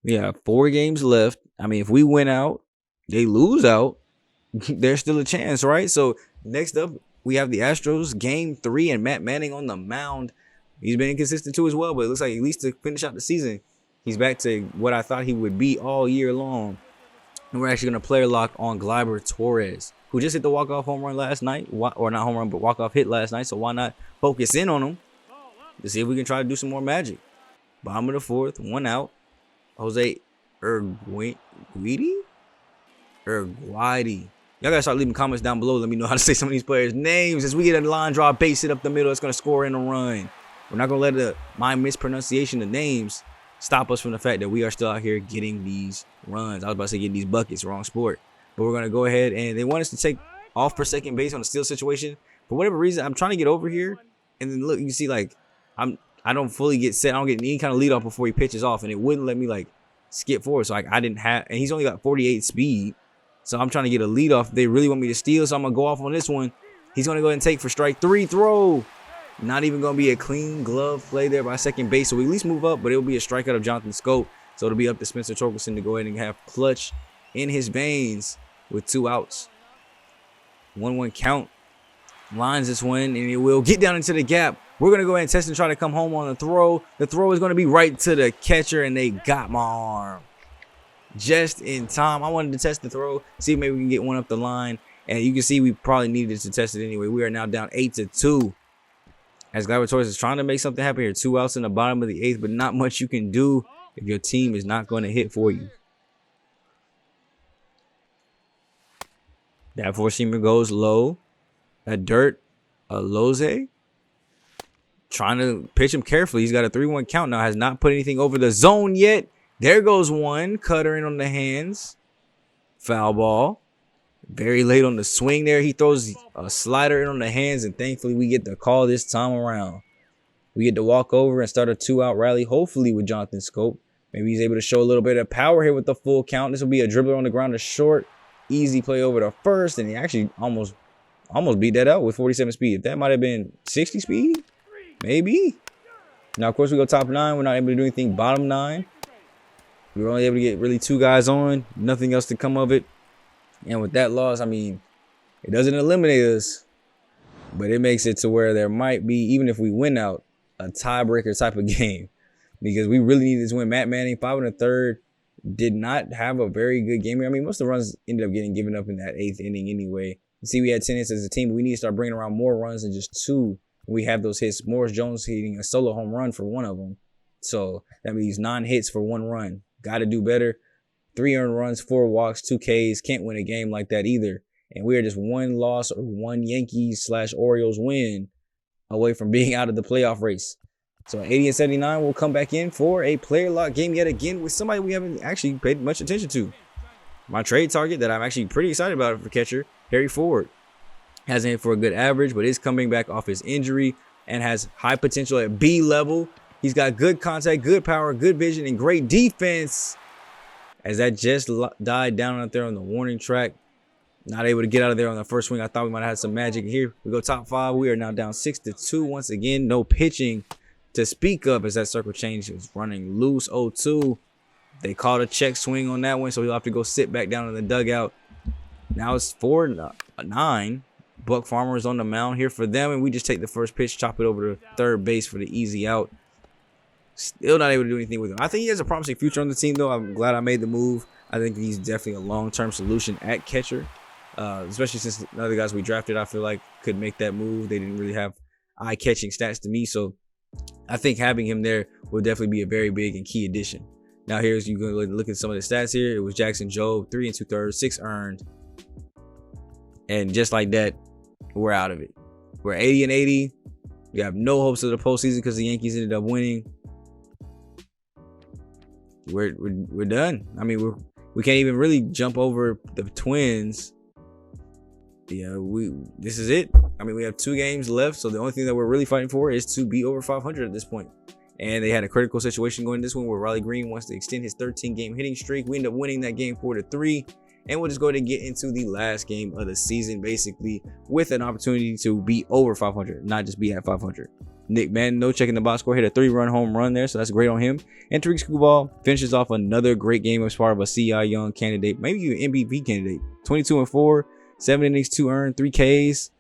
We have 4 games left. I mean, if we win out, they lose out, there's still a chance, right? So next up, we have the Astros, game 3, and Matt Manning on the mound. He's been inconsistent too as well, but it looks like at least to finish out the season, he's back to what I thought he would be all year long. And we're actually going to player lock on Gleyber Torres, who just hit the walk-off home run last night. Or not home run, but walk-off hit last night. So why not focus in on him to see if we can try to do some more magic. Bottom of the 4th, 1 out. Jose Urquidy? Y'all got to start leaving comments down below. Let me know how to say some of these players' names. As we get a line draw, base hit up the middle, it's going to score in a run. We're not going to let my mispronunciation of names stop us from the fact that we are still out here getting these runs. I was about to say getting these buckets, wrong sport. But we're going to go ahead, and they want us to take off for second base on a steal situation. For whatever reason, I'm trying to get over here. And then look, you see, like, I don't fully get set. I don't get any kind of lead off before he pitches off. And it wouldn't let me, like, skip forward. So, like, I didn't have, and he's only got 48 speed. So I'm trying to get a lead off. They really want me to steal. So I'm going to go off on this one. He's going to go ahead and take for strike 3 throw. Not even going to be a clean glove play there by second base. So we at least move up, but it'll be a strikeout of Jonathan Scope. So it'll be up to Spencer Torkelson to go ahead and have clutch in his veins with 2 outs. 1-1 count. Lines this one, and it will get down into the gap. We're going to go ahead and test and try to come home on the throw. The throw is going to be right to the catcher, and they got my arm just in time. I wanted to test the throw, see if maybe we can get one up the line. And you can see we probably needed to test it anyway. We are now down 8-2. As Gleyber Torres is trying to make something happen here. 2 outs in the bottom of the 8th, but not much you can do if your team is not going to hit for you. That four-seamer goes low. That dirt, Loze. Trying to pitch him carefully. He's got a 3-1 count now. Has not put anything over the zone yet. There goes one. Cutter in on the hands. Foul ball. Very late on the swing there. He throws a slider in on the hands, and thankfully we get the call this time around. We get to walk over and start a 2-out rally, hopefully with Jonathan Scope. Maybe he's able to show a little bit of power here with the full count. This will be a dribbler on the ground to short. Easy play over to first, and he actually almost beat that out with 47 speed. If that might have been 60 speed, maybe. Now, of course, we go top 9. We're not able to do anything bottom 9. We were only able to get really 2 guys on. Nothing else to come of it. And with that loss, I mean, it doesn't eliminate us, but it makes it to where there might be, even if we win out, a tiebreaker type of game, because we really need this win. Matt Manning, 5 1/3, did not have a very good game here. I mean, most of the runs ended up getting given up in that 8th inning anyway. You see, we had 10 hits as a team, but we need to start bringing around more runs than just 2. We have those hits. Morris Jones hitting a solo home run for 1 of them. So that means 9 hits for 1 run. Got to do better. 3 earned runs, 4 walks, 2 Ks. Can't win a game like that either. And we are just 1 loss or 1 Yankees/Orioles win away from being out of the playoff race. So 80 and 79 will come back in for a player lock game yet again with somebody we haven't actually paid much attention to. My trade target that I'm actually pretty excited about for catcher, Harry Ford. Hasn't hit for a good average, but is coming back off his injury and has high potential at B level. He's got good contact, good power, good vision, and great defense. As that just died down out there on the warning track. Not able to get out of there on the first swing. I thought we might have had some magic here. We go top 5. We are now down 6-2 once again. No pitching to speak of as that circle change is running loose. 0-2. They called a check swing on that one, so he'll have to go sit back down in the dugout. Now it's 4-9. Buck Farmer is on the mound here for them, and we just take the first pitch, chop it over to third base for the easy out. Still not able to do anything with him. I think he has a promising future on the team, though. I'm glad I made the move. I think he's definitely a long-term solution at catcher, especially since the other guys we drafted, I feel like, could make that move. They didn't really have eye-catching stats to me, so I think having him there will definitely be a very big and key addition. Now, here's you going to look at some of the stats here. It was Jackson Jobe, 3 2/3, 6 earned, and just like that, we're out of it. We're 80 and 80. We have no hopes of the postseason because the Yankees ended up winning. We're done. I mean, we can't even really jump over the Twins. Yeah, this is it. I mean, we have 2 games left, so the only thing that we're really fighting for is to be over 500 at this point. And they had a critical situation going this one where Riley Green wants to extend his 13-game hitting streak. We end up winning that game 4-3. And we'll just go ahead and get into the last game of the season, basically, with an opportunity to be over 500, not just be at 500. Nick Madden, no checking the box score, hit a 3-run home run there, so that's great on him. And Tariq Skubal finishes off another great game as part of a Cy Young candidate, maybe even MVP candidate. 22-4, 7 innings, 2 earned, 3 Ks.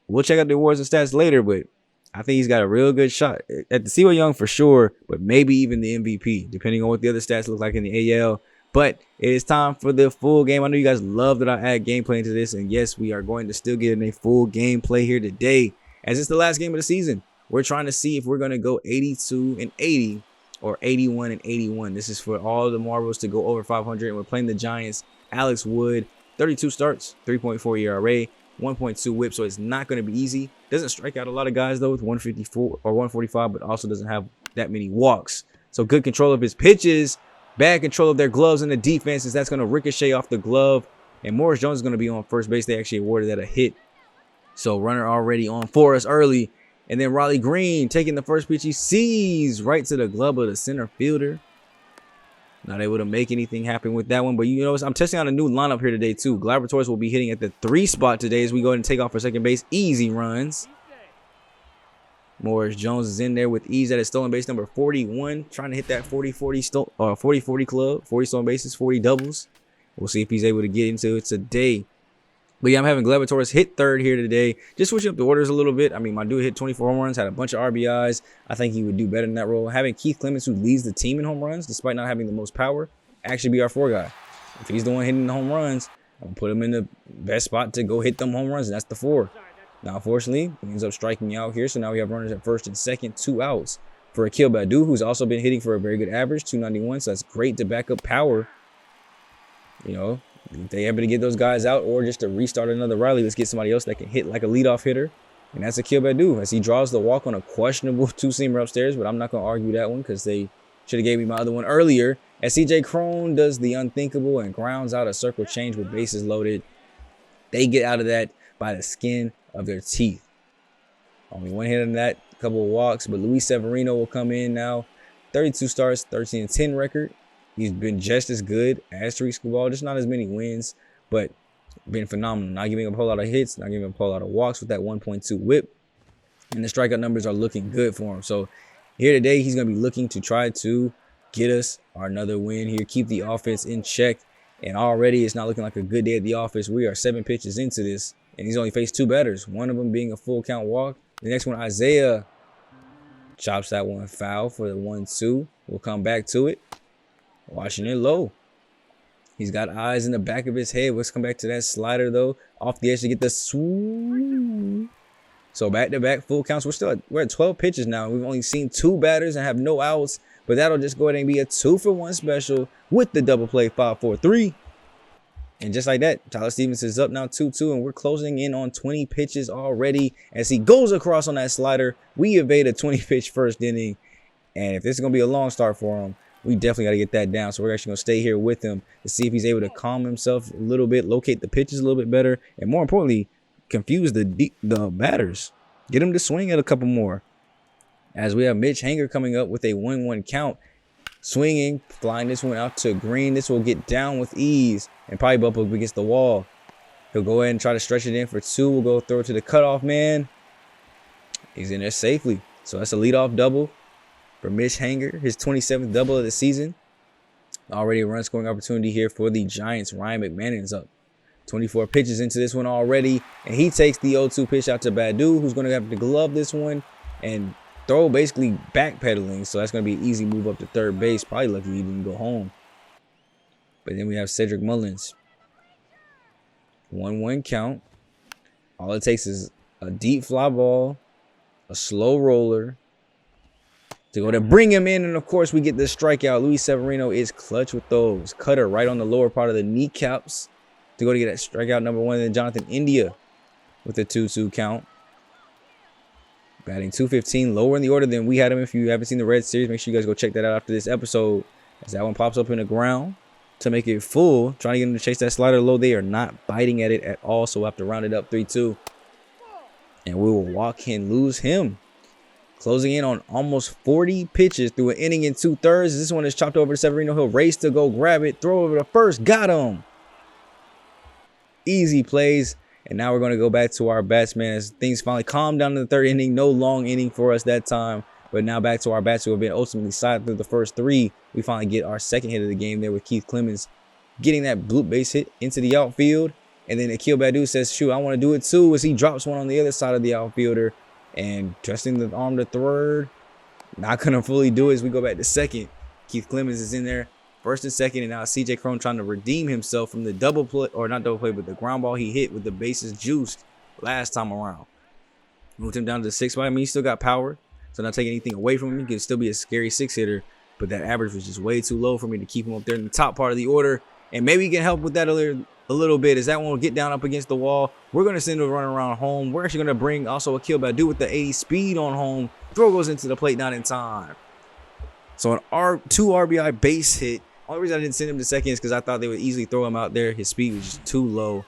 We'll check out the awards and stats later, but I think he's got a real good shot at the Cy Young for sure, but maybe even the MVP, depending on what the other stats look like in the AL. But it is time for the full game. I know you guys love that I add gameplay into this, and yes, we are going to still get in a full gameplay here today, as it's the last game of the season. We're trying to see if we're going to go 82 and 80 or 81 and 81. This is for all the marbles to go over 500, and we're playing the Giants. Alex Wood, 32 starts, 3.4 ERA, 1.2 whip, so it's not going to be easy. Doesn't strike out a lot of guys, though, with 154 or 145, but also doesn't have that many walks. So good control of his pitches, bad control of their gloves and the defense, as that's going to ricochet off the glove. And Morris Jones is going to be on first base. They actually awarded that a hit. So runner already on for us early. And then Riley Green taking the first pitch. He sees right to the glove of the center fielder. Not able to make anything happen with that one. But you know, I'm testing out a new lineup here today too. Gleyber Torres will be hitting at the 3 spot today as we go ahead and take off for second base. Easy runs. Morris Jones is in there with ease at his stolen base number 41. Trying to hit that 40-40 club. 40 stolen bases, 40 doubles. We'll see if he's able to get into it today. But yeah, I'm having Gleyber Torres hit third here today. Just switching up the orders a little bit. I mean, my dude hit 24 home runs, had a bunch of RBIs. I think he would do better in that role. Having Keith Clemens, who leads the team in home runs, despite not having the most power, actually be our 4 guy. If he's the one hitting the home runs, I'm going to put him in the best spot to go hit them home runs, and that's the 4. Now, unfortunately, he ends up striking out here, so now we have runners at first and second, 2 outs for Akil Baddoo, who's also been hitting for a very good average, 291, so that's great to back up power. You know, If they able to get those guys out or just to restart another rally, let's get somebody else that can hit like a leadoff hitter. And that's Akil Badu as he draws the walk on a questionable two-seamer upstairs, but I'm not going to argue that one because they should have gave me my other one earlier. As CJ Cron does the unthinkable and grounds out a circle change with bases loaded. They get out of that by the skin of their teeth. Only one hit on that, a couple of walks, but Luis Severino will come in now. 32 starts, 13-10 record. He's been just as good as Tariq Skubal, just not as many wins, but been phenomenal. Not giving up a whole lot of hits, not giving up a whole lot of walks with that 1.2 whip. And the strikeout numbers are looking good for him. So here today, he's going to be looking to try to get us another win here, keep the offense in check. And already it's not looking like a good day at the office. We are 7 pitches into this, and he's only faced 2 batters, one of them being a full count walk. The next one, Isaiah chops that one foul for the 1-2. We'll come back to it. Watching it low. He's got eyes in the back of his head. Let's come back to that slider, though. Off the edge to get the swoop. So back-to-back full counts. We're at 12 pitches now. We've only seen 2 batters and have no outs. But that'll just go ahead and be a 2-for-1 special with the double play 5-4-3. And just like that, Tyler Stevens is up now 2-2. And we're closing in on 20 pitches already. As he goes across on that slider, we evade a 20-pitch first inning. And if this is going to be a long start for him, we definitely got to get that down. So we're actually going to stay here with him to see if he's able to calm himself a little bit, locate the pitches a little bit better, and more importantly, confuse the batters. Get him to swing at a couple more. As we have Mitch Hanger coming up with a 1-1 count. Swinging, flying this one out to green. This will get down with ease and probably bump up against the wall. He'll go ahead and try to stretch it in for 2. We'll go throw it to the cutoff man. He's in there safely. So that's a leadoff double for Mitch Hanger, his 27th double of the season. Already a run scoring opportunity here for the Giants. Ryan McMahon's up. 24 pitches into this one already. And he takes the 0-2 pitch out to Badu, who's going to have to glove this one and throw basically backpedaling. So that's going to be an easy move up to third base. Probably lucky he didn't go home. But then we have Cedric Mullins. 1-1 count. All it takes is a deep fly ball, a slow roller, to go to bring him in, and of course we get the strikeout. Luis Severino is clutch with those. Cutter right on the lower part of the kneecaps to go to get that strikeout number 1. And then Jonathan India with a 2-2 count. Batting .215, lower in the order than we had him. If you haven't seen the Red Series, make sure you guys go check that out after this episode. As that one pops up in the ground to make it full. Trying to get him to chase that slider low. They are not biting at it at all, so we'll have to round it up 3-2. And we will walk and lose him. Closing in on almost 40 pitches through an inning and 2/3. This one is chopped over to Severino. He'll race to go grab it. Throw over to first. Got him. Easy plays. And now we're going to go back to our bats, man, as things finally calmed down in the 3rd inning. No long inning for us that time. But now back to our bats who have been ultimately sided through the first 3. We finally get our 2nd hit of the game there with Keith Clemens getting that bloop base hit into the outfield. And then Akil Badu says, shoot, I want to do it too, as he drops one on the other side of the outfielder. And trusting the arm to third, not going to fully do it as we go back to 2nd. Keith Clemens is in there, 1st and 2nd, and now CJ Cron trying to redeem himself from the double play, or not double play, but the ground ball he hit with the bases juiced last time around. Moved him down to the 6th spot. I mean, he still got power, so not taking anything away from him. He can still be a scary 6-hitter, but that average was just way too low for me to keep him up there in the top part of the order. And maybe he can help with that a little bit, as that one will get down up against the wall. We're going to send a run around home. We're actually going to bring also Akil Badu with the 80 speed on home. Throw goes into the plate, not in time. So an 2 RBI base hit. Only reason I didn't send him to 2nd is because I thought they would easily throw him out there. His speed was just too low.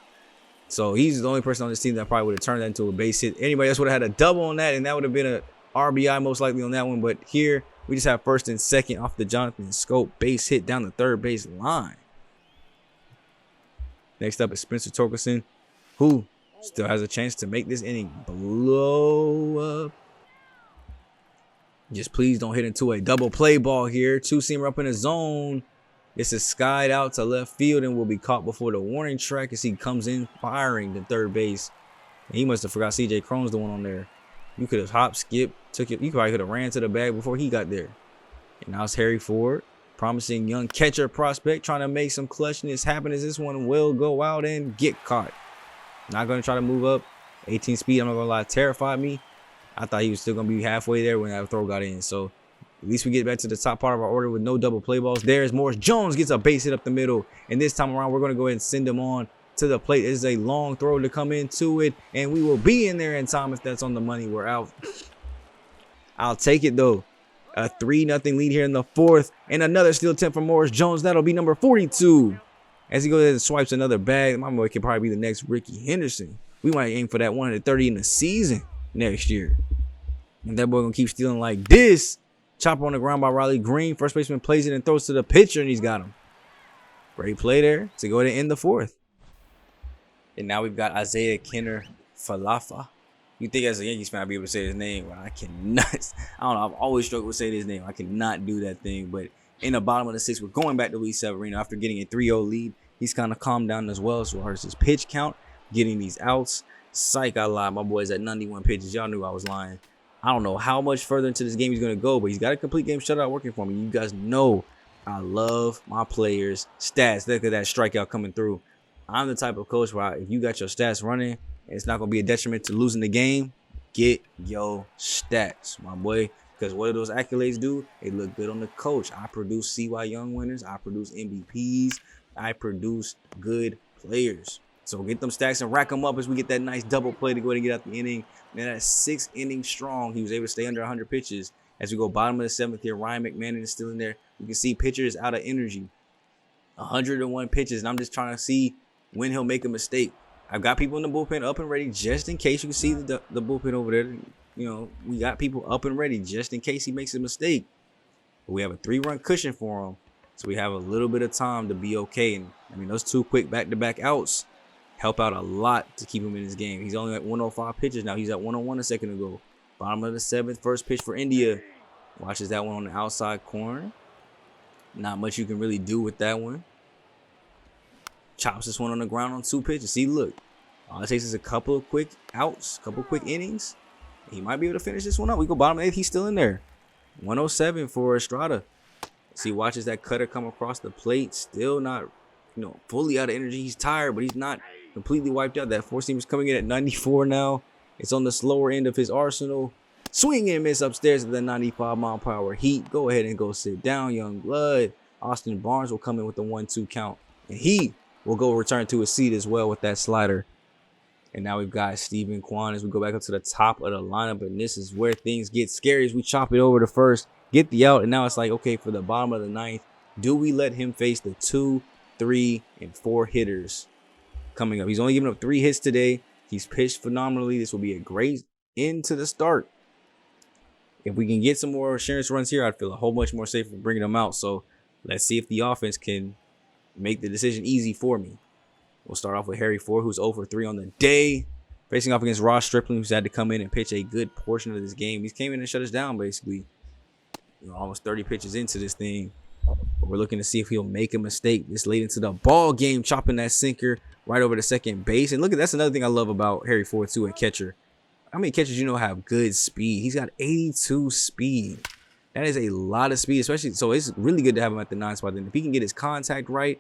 So he's the only person on this team that probably would have turned that into a base hit. Anybody else would have had a double on that, and that would have been a RBI most likely on that one. But here, we just have 1st and 2nd off the Jonathan Scope base hit down the 3rd base line. Next up is Spencer Torkelson, who still has a chance to make this inning blow up. Just please don't hit into a double play ball here. 2-seamer up in the zone. This is skied out to left field and will be caught before the warning track as he comes in firing to 3rd base. And he must have forgot CJ Cron's the one on there. You could have hop, skip, took it. You probably could have ran to the bag before he got there. And now it's Harry Ford. Promising young catcher prospect trying to make some clutchness happen as this one will go out and get caught. Not going to try to move up. 18 speed, I'm not going to lie, terrified me. I thought he was still going to be halfway there when that throw got in. So At least we get back to the top part of our order with no double play balls. There's Morris Jones, gets a base hit up the middle. And this time around, we're going to go ahead and send him on to the plate. This is a long throw to come into it. And we will be in there in time. If that's on the money, we're out. I'll take it, though. A 3-0 lead here in the 4th. And another steal attempt from Morris Jones. That'll be number 42. As he goes ahead and swipes another bag, my boy could probably be the next Ricky Henderson. We might aim for that 130 in the season next year. And that boy going to keep stealing like this. Chopper on the ground by Riley Green. First baseman plays it and throws to the pitcher, and he's got him. Great play there to go ahead and end the 4th. And now we've got Isaiah Kenner Falafa. You think as a Yankees fan I'd be able to say his name, but I cannot. I don't know. I've always struggled with saying his name. I cannot do that thing. But in the bottom of the 6th, we're going back to Luis Severino. After getting a 3-0 lead, he's kind of calmed down as well as far as his pitch count, getting these outs. Psych, I lied. My boy's at 91 pitches. Y'all knew I was lying. I don't know how much further into this game he's going to go, but he's got a complete game shutout working for me. You guys know I love my players' stats. Look at that strikeout coming through. I'm the type of coach where if you got your stats running, it's not going to be a detriment to losing the game. Get your stats, my boy. Because what do those accolades do? They look good on the coach. I produce CY Young winners. I produce MVPs. I produce good players. So get them stacks and rack them up as we get that nice double play to go ahead and get out the inning. Man, that's 6 innings strong. He was able to stay under 100 pitches. As we go bottom of the 7th here, Ryan McMahon is still in there. You can see pitchers out of energy. 101 pitches, and I'm just trying to see when he'll make a mistake. I've got people in the bullpen up and ready just in case. You can see the bullpen over there. You know, we got people up and ready just in case he makes a mistake. But we have a 3-run cushion for him, so we have a little bit of time to be okay. And I mean, those 2 quick back-to-back outs help out a lot to keep him in this game. He's only at 105 pitches now. He's at 101 a second ago. Bottom of the 7th, first pitch for India. Watches that one on the outside corner. Not much you can really do with that one. Chops this one on the ground on 2 pitches. See, look. All it takes is a couple of quick outs, a couple of quick innings. He might be able to finish this one up. We go bottom 8th. He's still in there. 107 for Estrada. See, watches that cutter come across the plate. Still not, fully out of energy. He's tired, but he's not completely wiped out. That 4-seamer's coming in at 94 now. It's on the slower end of his arsenal. Swing and miss upstairs at the 95-mile-per-hour heat. Go ahead and go sit down, young blood. Austin Barnes will come in with the 1-2 count. And he will go return to his seat as well with that slider. And now we've got Steven Kwan as we go back up to the top of the lineup. And this is where things get scary as we chop it over to first, get the out. And now it's like, okay, for the bottom of the 9th, do we let him face the 2, 3, and 4 hitters coming up? He's only given up 3 hits today. He's pitched phenomenally. This will be a great end to the start. If we can get some more assurance runs here, I'd feel a whole much more safe bringing them out. So let's see if the offense can make the decision easy for me. We'll start off with Harry Ford, who's 0 for 3 on the day. Facing off against Ross Stripling, who's had to come in and pitch a good portion of this game. He's came in and shut us down, basically. Almost 30 pitches into this thing. But we're looking to see if he'll make a mistake this late into the ball game, chopping that sinker right over to second base. And look, that's another thing I love about Harry Ford, too, at catcher. How many catchers have good speed? He's got 82 speed. That is a lot of speed, especially. So it's really good to have him at the 9 spot. Then if he can get his contact right,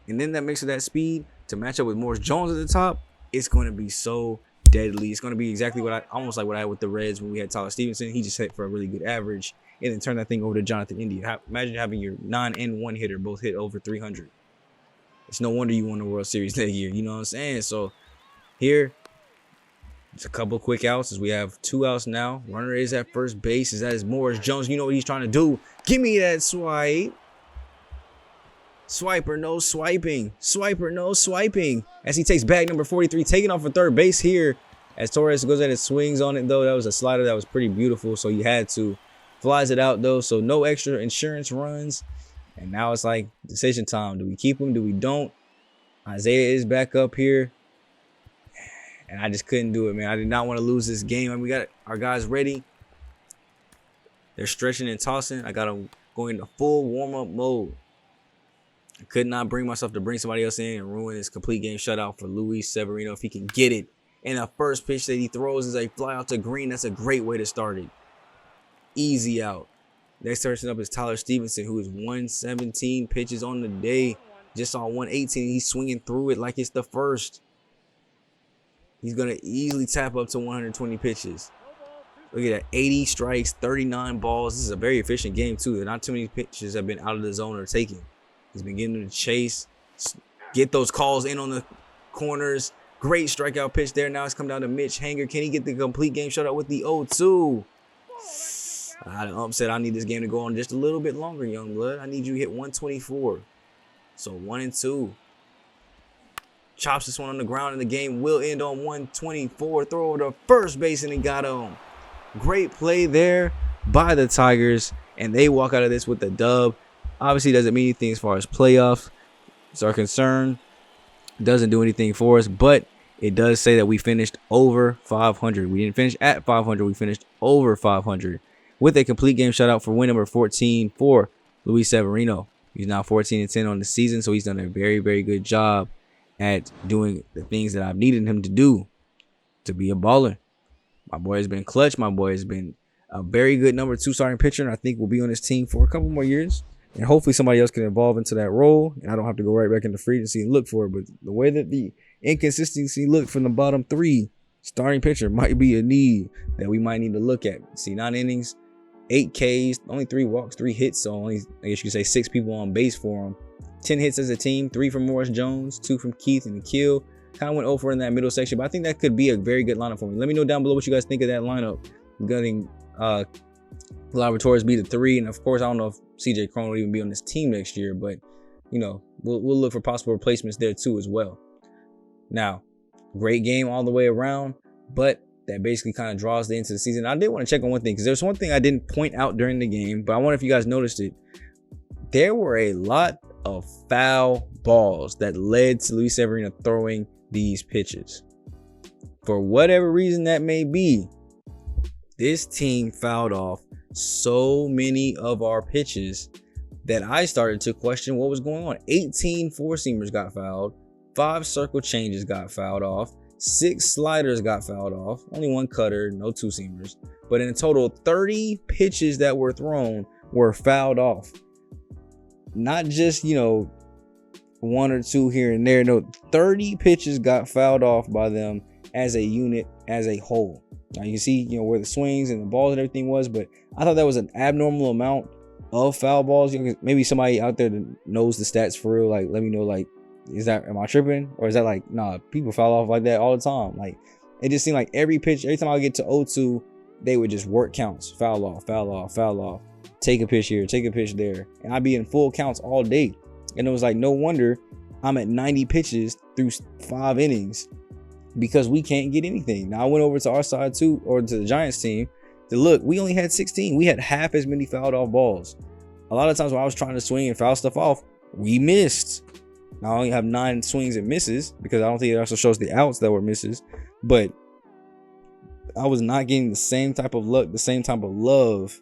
and then that mix of that speed to match up with Morris Jones at the top, it's going to be so deadly. It's going to be exactly almost like what I had with the Reds when we had Tyler Stevenson. He just hit for a really good average and then turn that thing over to Jonathan India. Imagine having your 9 and 1 hitter both hit over 300. It's no wonder you won the World Series that year. You know what I'm saying? So here, it's a couple quick outs as we have 2 outs now. Runner is at first base. That is Morris Jones. You know what he's trying to do. Give me that swipe. Swiper, no swiping. Swiper, no swiping. As he takes bag number 43, taking off for third base here. As Torres goes in and swings on it, though. That was a slider that was pretty beautiful, so you had to. Flies it out, though, so no extra insurance runs. And now it's like decision time. Do we keep him? Do we don't? Isaiah is back up here. And I just couldn't do it, man. I did not want to lose this game. And we got our guys ready. They're stretching and tossing. I got them going into full warm-up mode. I could not bring myself to bring somebody else in and ruin this complete game shutout for Luis Severino if he can get it. And the first pitch that he throws is a fly out to Green. That's a great way to start it. Easy out. Next person up is Tyler Stevenson, who is 117 pitches on the day. Just saw 118. He's swinging through it like it's the first. He's going to easily tap up to 120 pitches. Look at that, 80 strikes, 39 balls. This is a very efficient game too. Not too many pitches have been out of the zone or taken. He's been getting to the chase, get those calls in on the corners. Great strikeout pitch there. Now it's come down to Mitch Hanger. Can he get the complete game shutout with the 0-2? The ump said, I need this game to go on just a little bit longer, young blood. I need you to hit 124. So 1-2. Chops this one on the ground, and the game will end on 124. Throw over to first base, and he got home. Great play there by the Tigers, and they walk out of this with the dub. Obviously, doesn't mean anything as far as playoffs are concerned. Doesn't do anything for us, but it does say that we finished over 500. We didn't finish at 500. We finished over 500 with a complete game shutout for win number 14 for Luis Severino. He's now 14-10 on the season, so he's done a very, very good job at doing the things that I've needed him to do to be a baller. My boy has been clutch. My boy has been a very good number 2 starting pitcher, and I think will be on this team for a couple more years. And hopefully somebody else can evolve into that role, and I don't have to go right back into free agency and look for it. But the way that the inconsistency looked from the bottom 3 starting pitcher might be a need that we might need to look at. See, 9 innings, 8 Ks, only 3 walks, 3 hits, so only, I guess you could say 6 people on base for him. 10 hits as a team, 3 from Morris Jones, 2 from Keith and Nikhil. Kind of went over in that middle section, but I think that could be a very good lineup for me. Let me know down below what you guys think of that lineup. Gutting Gleyber Torres be the 3, and of course I don't know if CJ Cron will even be on this team next year, but you know, we'll look for possible replacements there too as well. Now, great game all the way around, but that basically kind of draws the end of the season. I did want to check on one thing, because there's one thing I didn't point out during the game, but I wonder if you guys noticed it. There were a lot of foul balls that led to Luis Severino throwing these pitches. For whatever reason that may be, this team fouled off so many of our pitches that I started to question what was going on. 18 four-seamers got fouled, 5 circle changes got fouled off, 6 sliders got fouled off, only 1 cutter, no 2-seamers. But in total, 30 pitches that were thrown were fouled off. Not just, you know, 1 or 2 here and there. No, 30 pitches got fouled off by them as a unit, as a whole. Now you can see, you know, where the swings and the balls and everything was, but I thought that was an abnormal amount of foul balls. You know, maybe somebody out there that knows the stats for real, like, let me know, like, am I tripping? Or is that like, nah, people foul off like that all the time? Like, it just seemed like every pitch, every time I get to 0-2, they would just work counts, foul off, foul off, foul off, take a pitch here, take a pitch there. And I'd be in full counts all day. And it was like, no wonder I'm at 90 pitches through 5 innings, because we can't get anything. Now I went over to our side too, or to the Giants team, to look, we only had 16. We had half as many fouled off balls. A lot of times when I was trying to swing and foul stuff off, we missed. Now I only have 9 swings and misses, because I don't think it also shows the outs that were misses, but I was not getting the same type of luck, the same type of love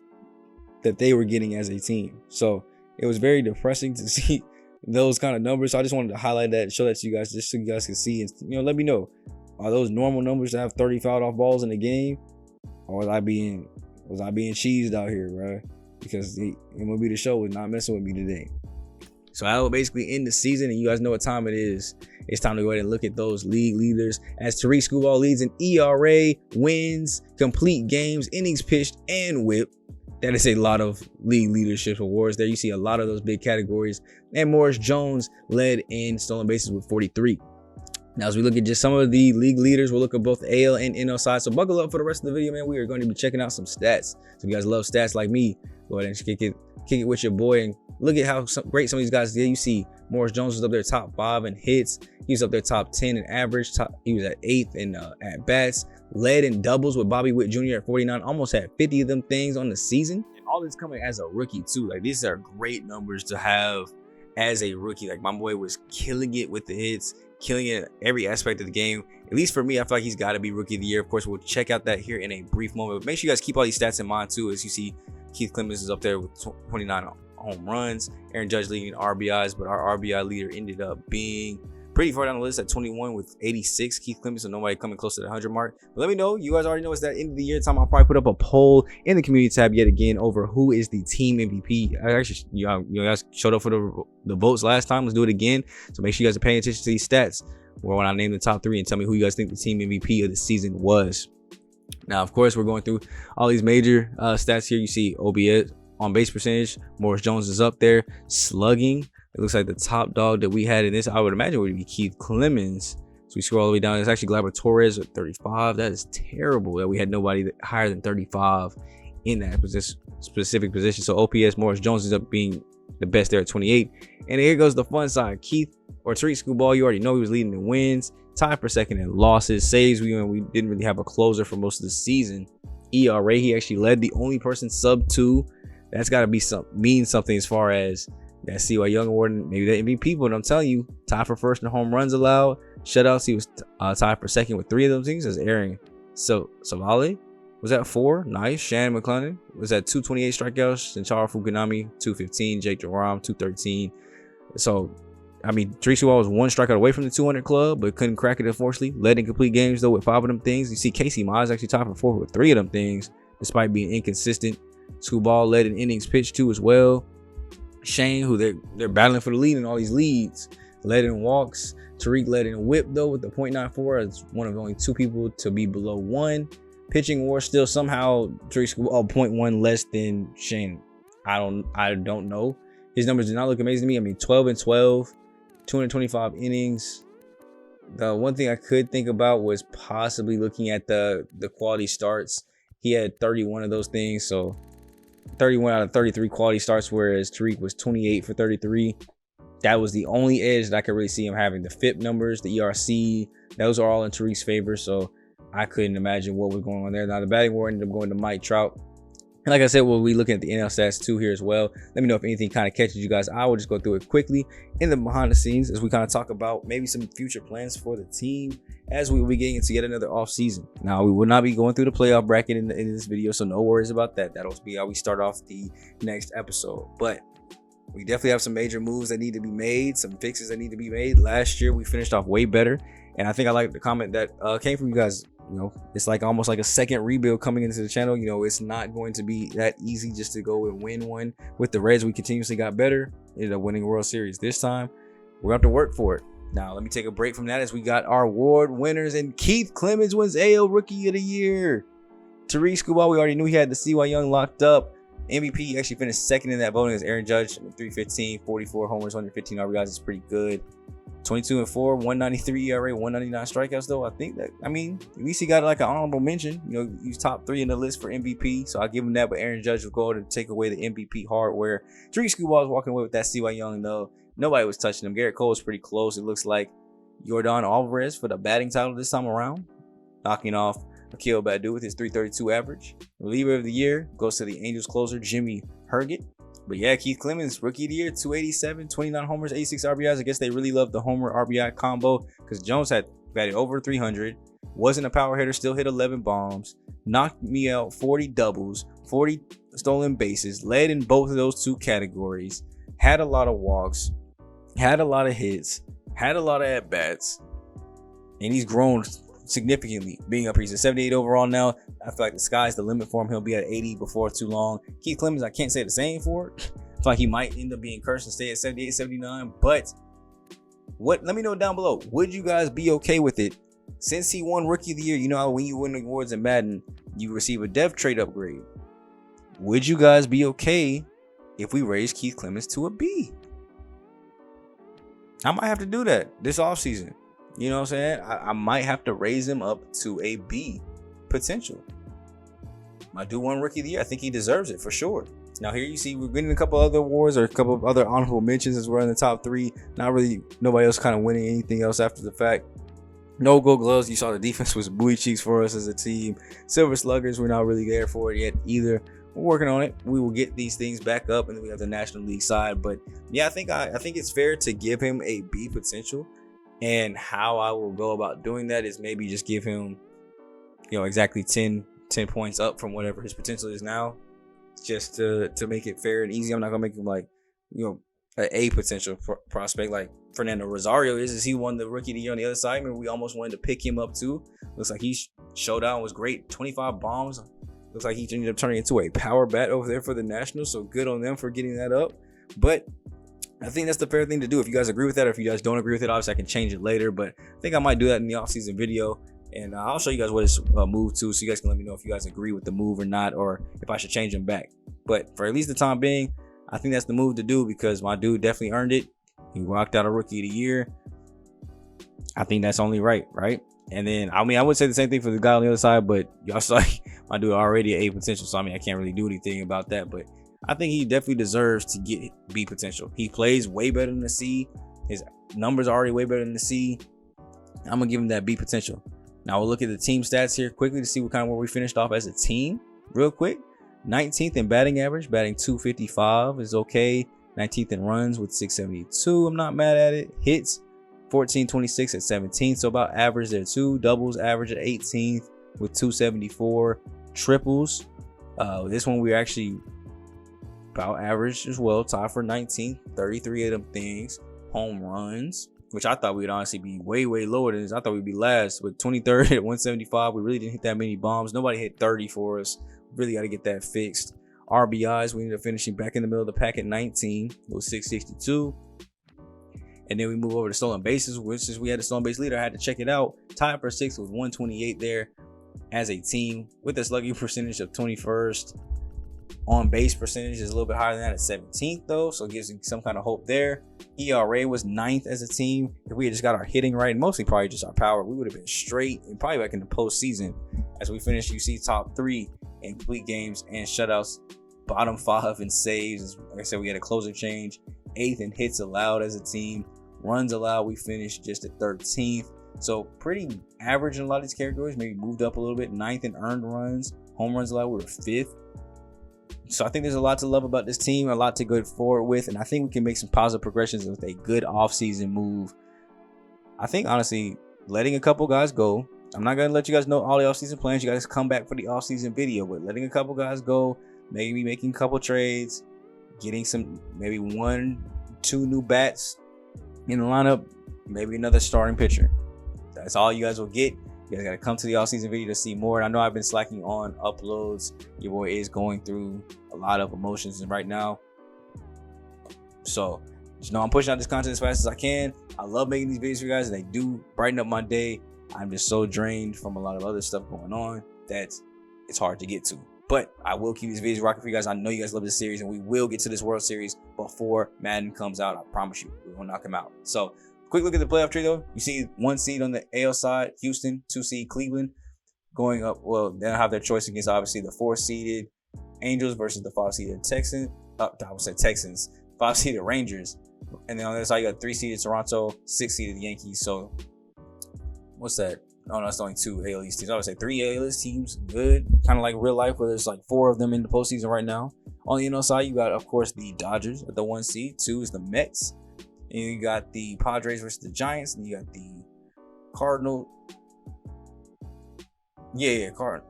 that they were getting as a team. So it was very depressing to see those kind of numbers. So I just wanted to highlight that, show that to you guys, just so you guys can see, and, you know, let me know, are those normal numbers to have 30 fouled off balls in the game, or was I being cheesed out here, bro? Because the MLB The Show was not messing with me today. So I will basically end the season, and you guys know what time it is. It's time to go ahead and look at those league leaders, as Tariq Skubal leads in ERA, wins, complete games, innings pitched, and whip. That is a lot of league leadership awards there. You see a lot of those big categories. And Morris Jones led in stolen bases with 43. Now, as we look at just some of the league leaders, we'll look at both AL and NL side. So buckle up for the rest of the video, man. We are going to be checking out some stats. So if you guys love stats like me, go ahead and kick it with your boy and look at how great some of these guys did. You see Morris Jones was up there top 5 in hits. He was up there top 10 in average. He was at 8th in at bats. Led in doubles with Bobby Witt Jr. at 49. Almost had 50 of them things on the season. And all this coming as a rookie too. Like, these are great numbers to have as a rookie. Like, my boy was killing it with the hits, killing it in every aspect of the game. At least for me, I feel like he's got to be rookie of the year. Of course, we'll check out that here in a brief moment. But make sure you guys keep all these stats in mind too. As you see, Keith Clemens is up there with 29 home runs. Aaron Judge leading RBIs, but our RBI leader ended up being pretty far down the list at 21 with 86. Keith Clemens, so nobody coming close to the 100 mark. But let me know. You guys already know it's that end of the year time. I'll probably put up a poll in the community tab yet again over who is the team MVP. I actually, you guys showed up for the votes last time. Let's do it again. So make sure you guys are paying attention to these stats, or when I name the top 3, and tell me who you guys think the team MVP of the season was. Now, of course, we're going through all these major stats here. You see OBS, on base percentage, Morris Jones is up there. Slugging, it looks like the top dog that we had in this, I would imagine, would be Keith Clemens. So we scroll all the way down. It's actually Gleyber Torres at 35. That is terrible that we had nobody higher than 35 in that specific position. So OPS, Morris Jones ends up being the best there at 28. And here goes the fun side. Keith or Tariq Skubal, you already know he was leading in wins, tied for second in losses, saves. We didn't really have a closer for most of the season. ERA, he actually led, the only person sub 2. That's got to be mean something as far as that CY Young award and maybe the MVP. But I'm telling you, tied for first in home runs allowed, shutouts. He was tied for second with 3 of those things. As Aaron Savale was at 4. Nice. Shannon McClellan was at 228 strikeouts. Shintaro Fukunami 215. Jake Joram 213. So I mean, Tariq Skubal was 1 strikeout away from the 200 club, but couldn't crack it, unfortunately. Led in complete games, though, with 5 of them things. You see Casey Mize actually tied for 4th with 3 of them things, despite being inconsistent. Skubal led in innings pitched, too, as well. Shane, who they're battling for the lead in all these leads, led in walks. Tariq led in whip, though, with the .94 as one of only 2 people to be below 1. Pitching war still somehow Tariq Skubal 0.1 less than Shane. I don't know. His numbers did not look amazing to me. I mean, 12 and 12. 225 innings. The one thing I could think about was possibly looking at the quality starts. He had 31 of those things, so 31 out of 33 quality starts, whereas Tariq was 28 for 33. That was the only edge that I could really see him having. The FIP numbers, the ERC, those are all in Tariq's favor, so I couldn't imagine what was going on there. Now, the batting war ended up going to Mike Trout. And like I said, we'll be looking at the NL stats too here as well. Let me know if anything kind of catches you guys. I will just go through it quickly in the behind the scenes as we kind of talk about maybe some future plans for the team as we will be getting into yet another off season. Now, we will not be going through the playoff bracket in this video, so no worries about that. That'll be how we start off the next episode. But we definitely have some major moves that need to be made, some fixes that need to be made. Last year, we finished off way better. And I think I like the comment that came from you guys. You know, it's like almost like a second rebuild coming into the channel. You know, it's not going to be that easy just to go and win one. With the Reds, we continuously got better. Ended up winning World Series. This time, we're going to have to work for it. Now, let me take a break from that as we got our award winners. And Keith Clemens wins AL Rookie of the Year. Tariq Skubal, we already knew he had the CY Young locked up. MVP, he actually finished second in that voting as Aaron Judge. 315, 44 homers, 115 RBIs is pretty good. 22 and 4, 193 ERA, 199 strikeouts, though. I think that, I mean, at least he got like an honorable mention. You know, he's top 3 in the list for MVP, so I'll give him that. But Aaron Judge will go to take away the MVP hardware. Tariq Skubal was walking away with that CY Young, though. Nobody was touching him. Garrett Cole was pretty close. It looks like Yordan Alvarez for the batting title this time around, knocking off Akil Baddoo with his 332 average. Reliever of the year goes to the Angels closer, Jimmy Herget. But yeah, Keith Clemens, Rookie of the Year, 287, 29 homers, 86 RBIs. I guess they really love the homer RBI combo because Jones had batted over 300, wasn't a power hitter, still hit 11 bombs, knocked me out 40 doubles, 40 stolen bases, led in both of those 2 categories, had a lot of walks, had a lot of hits, had a lot of at-bats, and he's grown significantly, being up here. He's a 78 overall now. I feel like the sky's the limit for him. He'll be at 80 before too long. Keith Clemens, I can't say the same for. I feel like he might end up being cursed and stay at 78, 79. But let me know down below. Would you guys be okay with it? Since he won Rookie of the Year, you know how when you win awards in Madden, you receive a dev trade upgrade. Would you guys be okay if we raise Keith Clemens to a B? I might have to do that this offseason. You know what I'm saying? I might have to raise him up to a B potential. I do one Rookie of the Year. I think he deserves it for sure. Now here you see we're getting a couple other awards or a couple of other honorable mentions as we're in the top 3. Not really nobody else kind of winning anything else after the fact. No Gold Gloves. You saw the defense was booty cheeks for us as a team. Silver Sluggers, we're not really there for it yet either. We're working on it. We will get these things back up, and then we have the National League side. But yeah, I think it's fair to give him a B potential. And how I will go about doing that is maybe just give him, you know, exactly 10 points up from whatever his potential is now, just to make it fair and easy. I'm not gonna make him like, you know, an A potential prospect like Fernando Rosario is. He won the Rookie of the Year on the other side. I mean, we almost wanted to pick him up too. Looks like he showed out and was great. 25 bombs. Looks like he ended up turning into a power bat over there for the Nationals. So good on them for getting that up. But I think that's the fair thing to do. If you guys agree with that, or if you guys don't agree with it, obviously I can change it later. But I think I might do that in the offseason video And I'll show you guys what it's moved to, so you guys can let me know if you guys agree with the move or not, or if I should change him back. But for at least the time being, I think that's the move to do, because my dude definitely earned it. He rocked out a Rookie of the Year. I think that's only right? And then, I mean, I would say the same thing for the guy on the other side, but y'all saw my dude already at A potential, so I mean, I can't really do anything about that. But I think he definitely deserves to get B potential. He plays way better than the C. His numbers are already way better than the C. I'm gonna give him that B potential. Now we'll look at the team stats here quickly to see what kind of where we finished off as a team real quick. 19th in batting average, batting 255 is okay. 19th in runs with 672. I'm not mad at it. Hits 1426 at 17, so about average there too. Doubles average at 18th with 274. Triples, this one we're actually about average as well, tied for 19th, 33 of them things. Home runs, which I thought we'd honestly be way lower than this. I thought we'd be last, with 23rd at 175. We really didn't hit that many bombs. Nobody hit 30 for us. Really got to get that fixed. RBIs, we ended up finishing back in the middle of the pack at 19 with 662. And then we move over to stolen bases, which since we had a stolen base leader, I had to check it out. Tied for 6th with 128 there as a team, with a slugging percentage of 21st. On base percentage is a little bit higher than that at 17th though, so it gives me some kind of hope there. ERA was 9th as a team. If we had just got our hitting right, mostly probably just our power, we would have been straight and probably back in the postseason. As we finished, you see top 3 in complete games and shutouts, bottom 5 in saves. Like I said, we had a closer change. 8th in hits allowed as a team. Runs allowed, we finished just at 13th. So pretty average in a lot of these categories, maybe moved up a little bit. 9th in earned runs. Home runs allowed, we were 5th. So I think there's a lot to love about this team, a lot to go forward with, and I think we can make some positive progressions with a good offseason move. I think, honestly, letting a couple guys go. I'm not going to let you guys know all the offseason plans. You guys come back for the offseason video, but letting a couple guys go, maybe making a couple trades, getting some, maybe 1-2 new bats in the lineup, maybe another starting pitcher. That's all you guys will get. You guys got to come to the offseason video to see more. And I know I've been slacking on uploads. Your boy is going through a lot of emotions right now. So, just know I'm pushing out this content as fast as I can. I love making these videos for you guys. They do brighten up my day. I'm just so drained from a lot of other stuff going on that it's hard to get to. But I will keep these videos rocking for you guys. I know you guys love this series, and we will get to this World Series before Madden comes out. I promise you, we will knock him out. So, quick look at the playoff tree though. You see 1 seed on the AL side, Houston, 2 seed Cleveland going up. Well, they'll have their choice against obviously the 4 seeded Angels versus the 5 seeded Texans. I would say Texans, 5 seeded Rangers. And then on the other side, you got 3 seeded Toronto, 6 seeded Yankees. So what's that? Oh no, it's only 2 AL East teams. I would say 3 AL East teams. Good. Kind of like real life where there's like 4 of them in the postseason right now. On the NL side, you got, of course, the Dodgers at the 1 seed. 2 is the Mets. And you got the Padres versus the Giants, and you got the Cardinal. Yeah, Cardinal.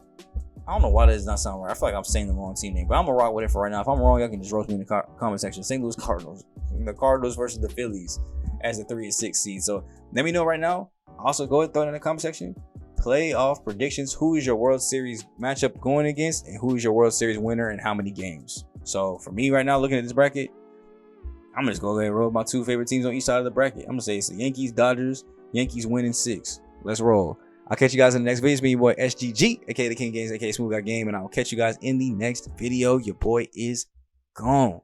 I don't know why that does not sound right. I feel like I'm saying the wrong team name, but I'm gonna rock with it for right now. If I'm wrong, y'all can just roast me in the comment section. St. Louis Cardinals. The Cardinals versus the Phillies as the 3 and 6 seed. So let me know right now. Also, go ahead and throw it in the comment section. Playoff predictions. Who is your World Series matchup going against, and who is your World Series winner, and how many games? So for me right now, looking at this bracket, I'm just going to go ahead and roll my 2 favorite teams on each side of the bracket. I'm going to say it's the Yankees, Dodgers. Yankees winning 6. Let's roll. I'll catch you guys in the next video. It's been your boy SGG, aka the King Games, aka SmooveGotGame, and I'll catch you guys in the next video. Your boy is gone.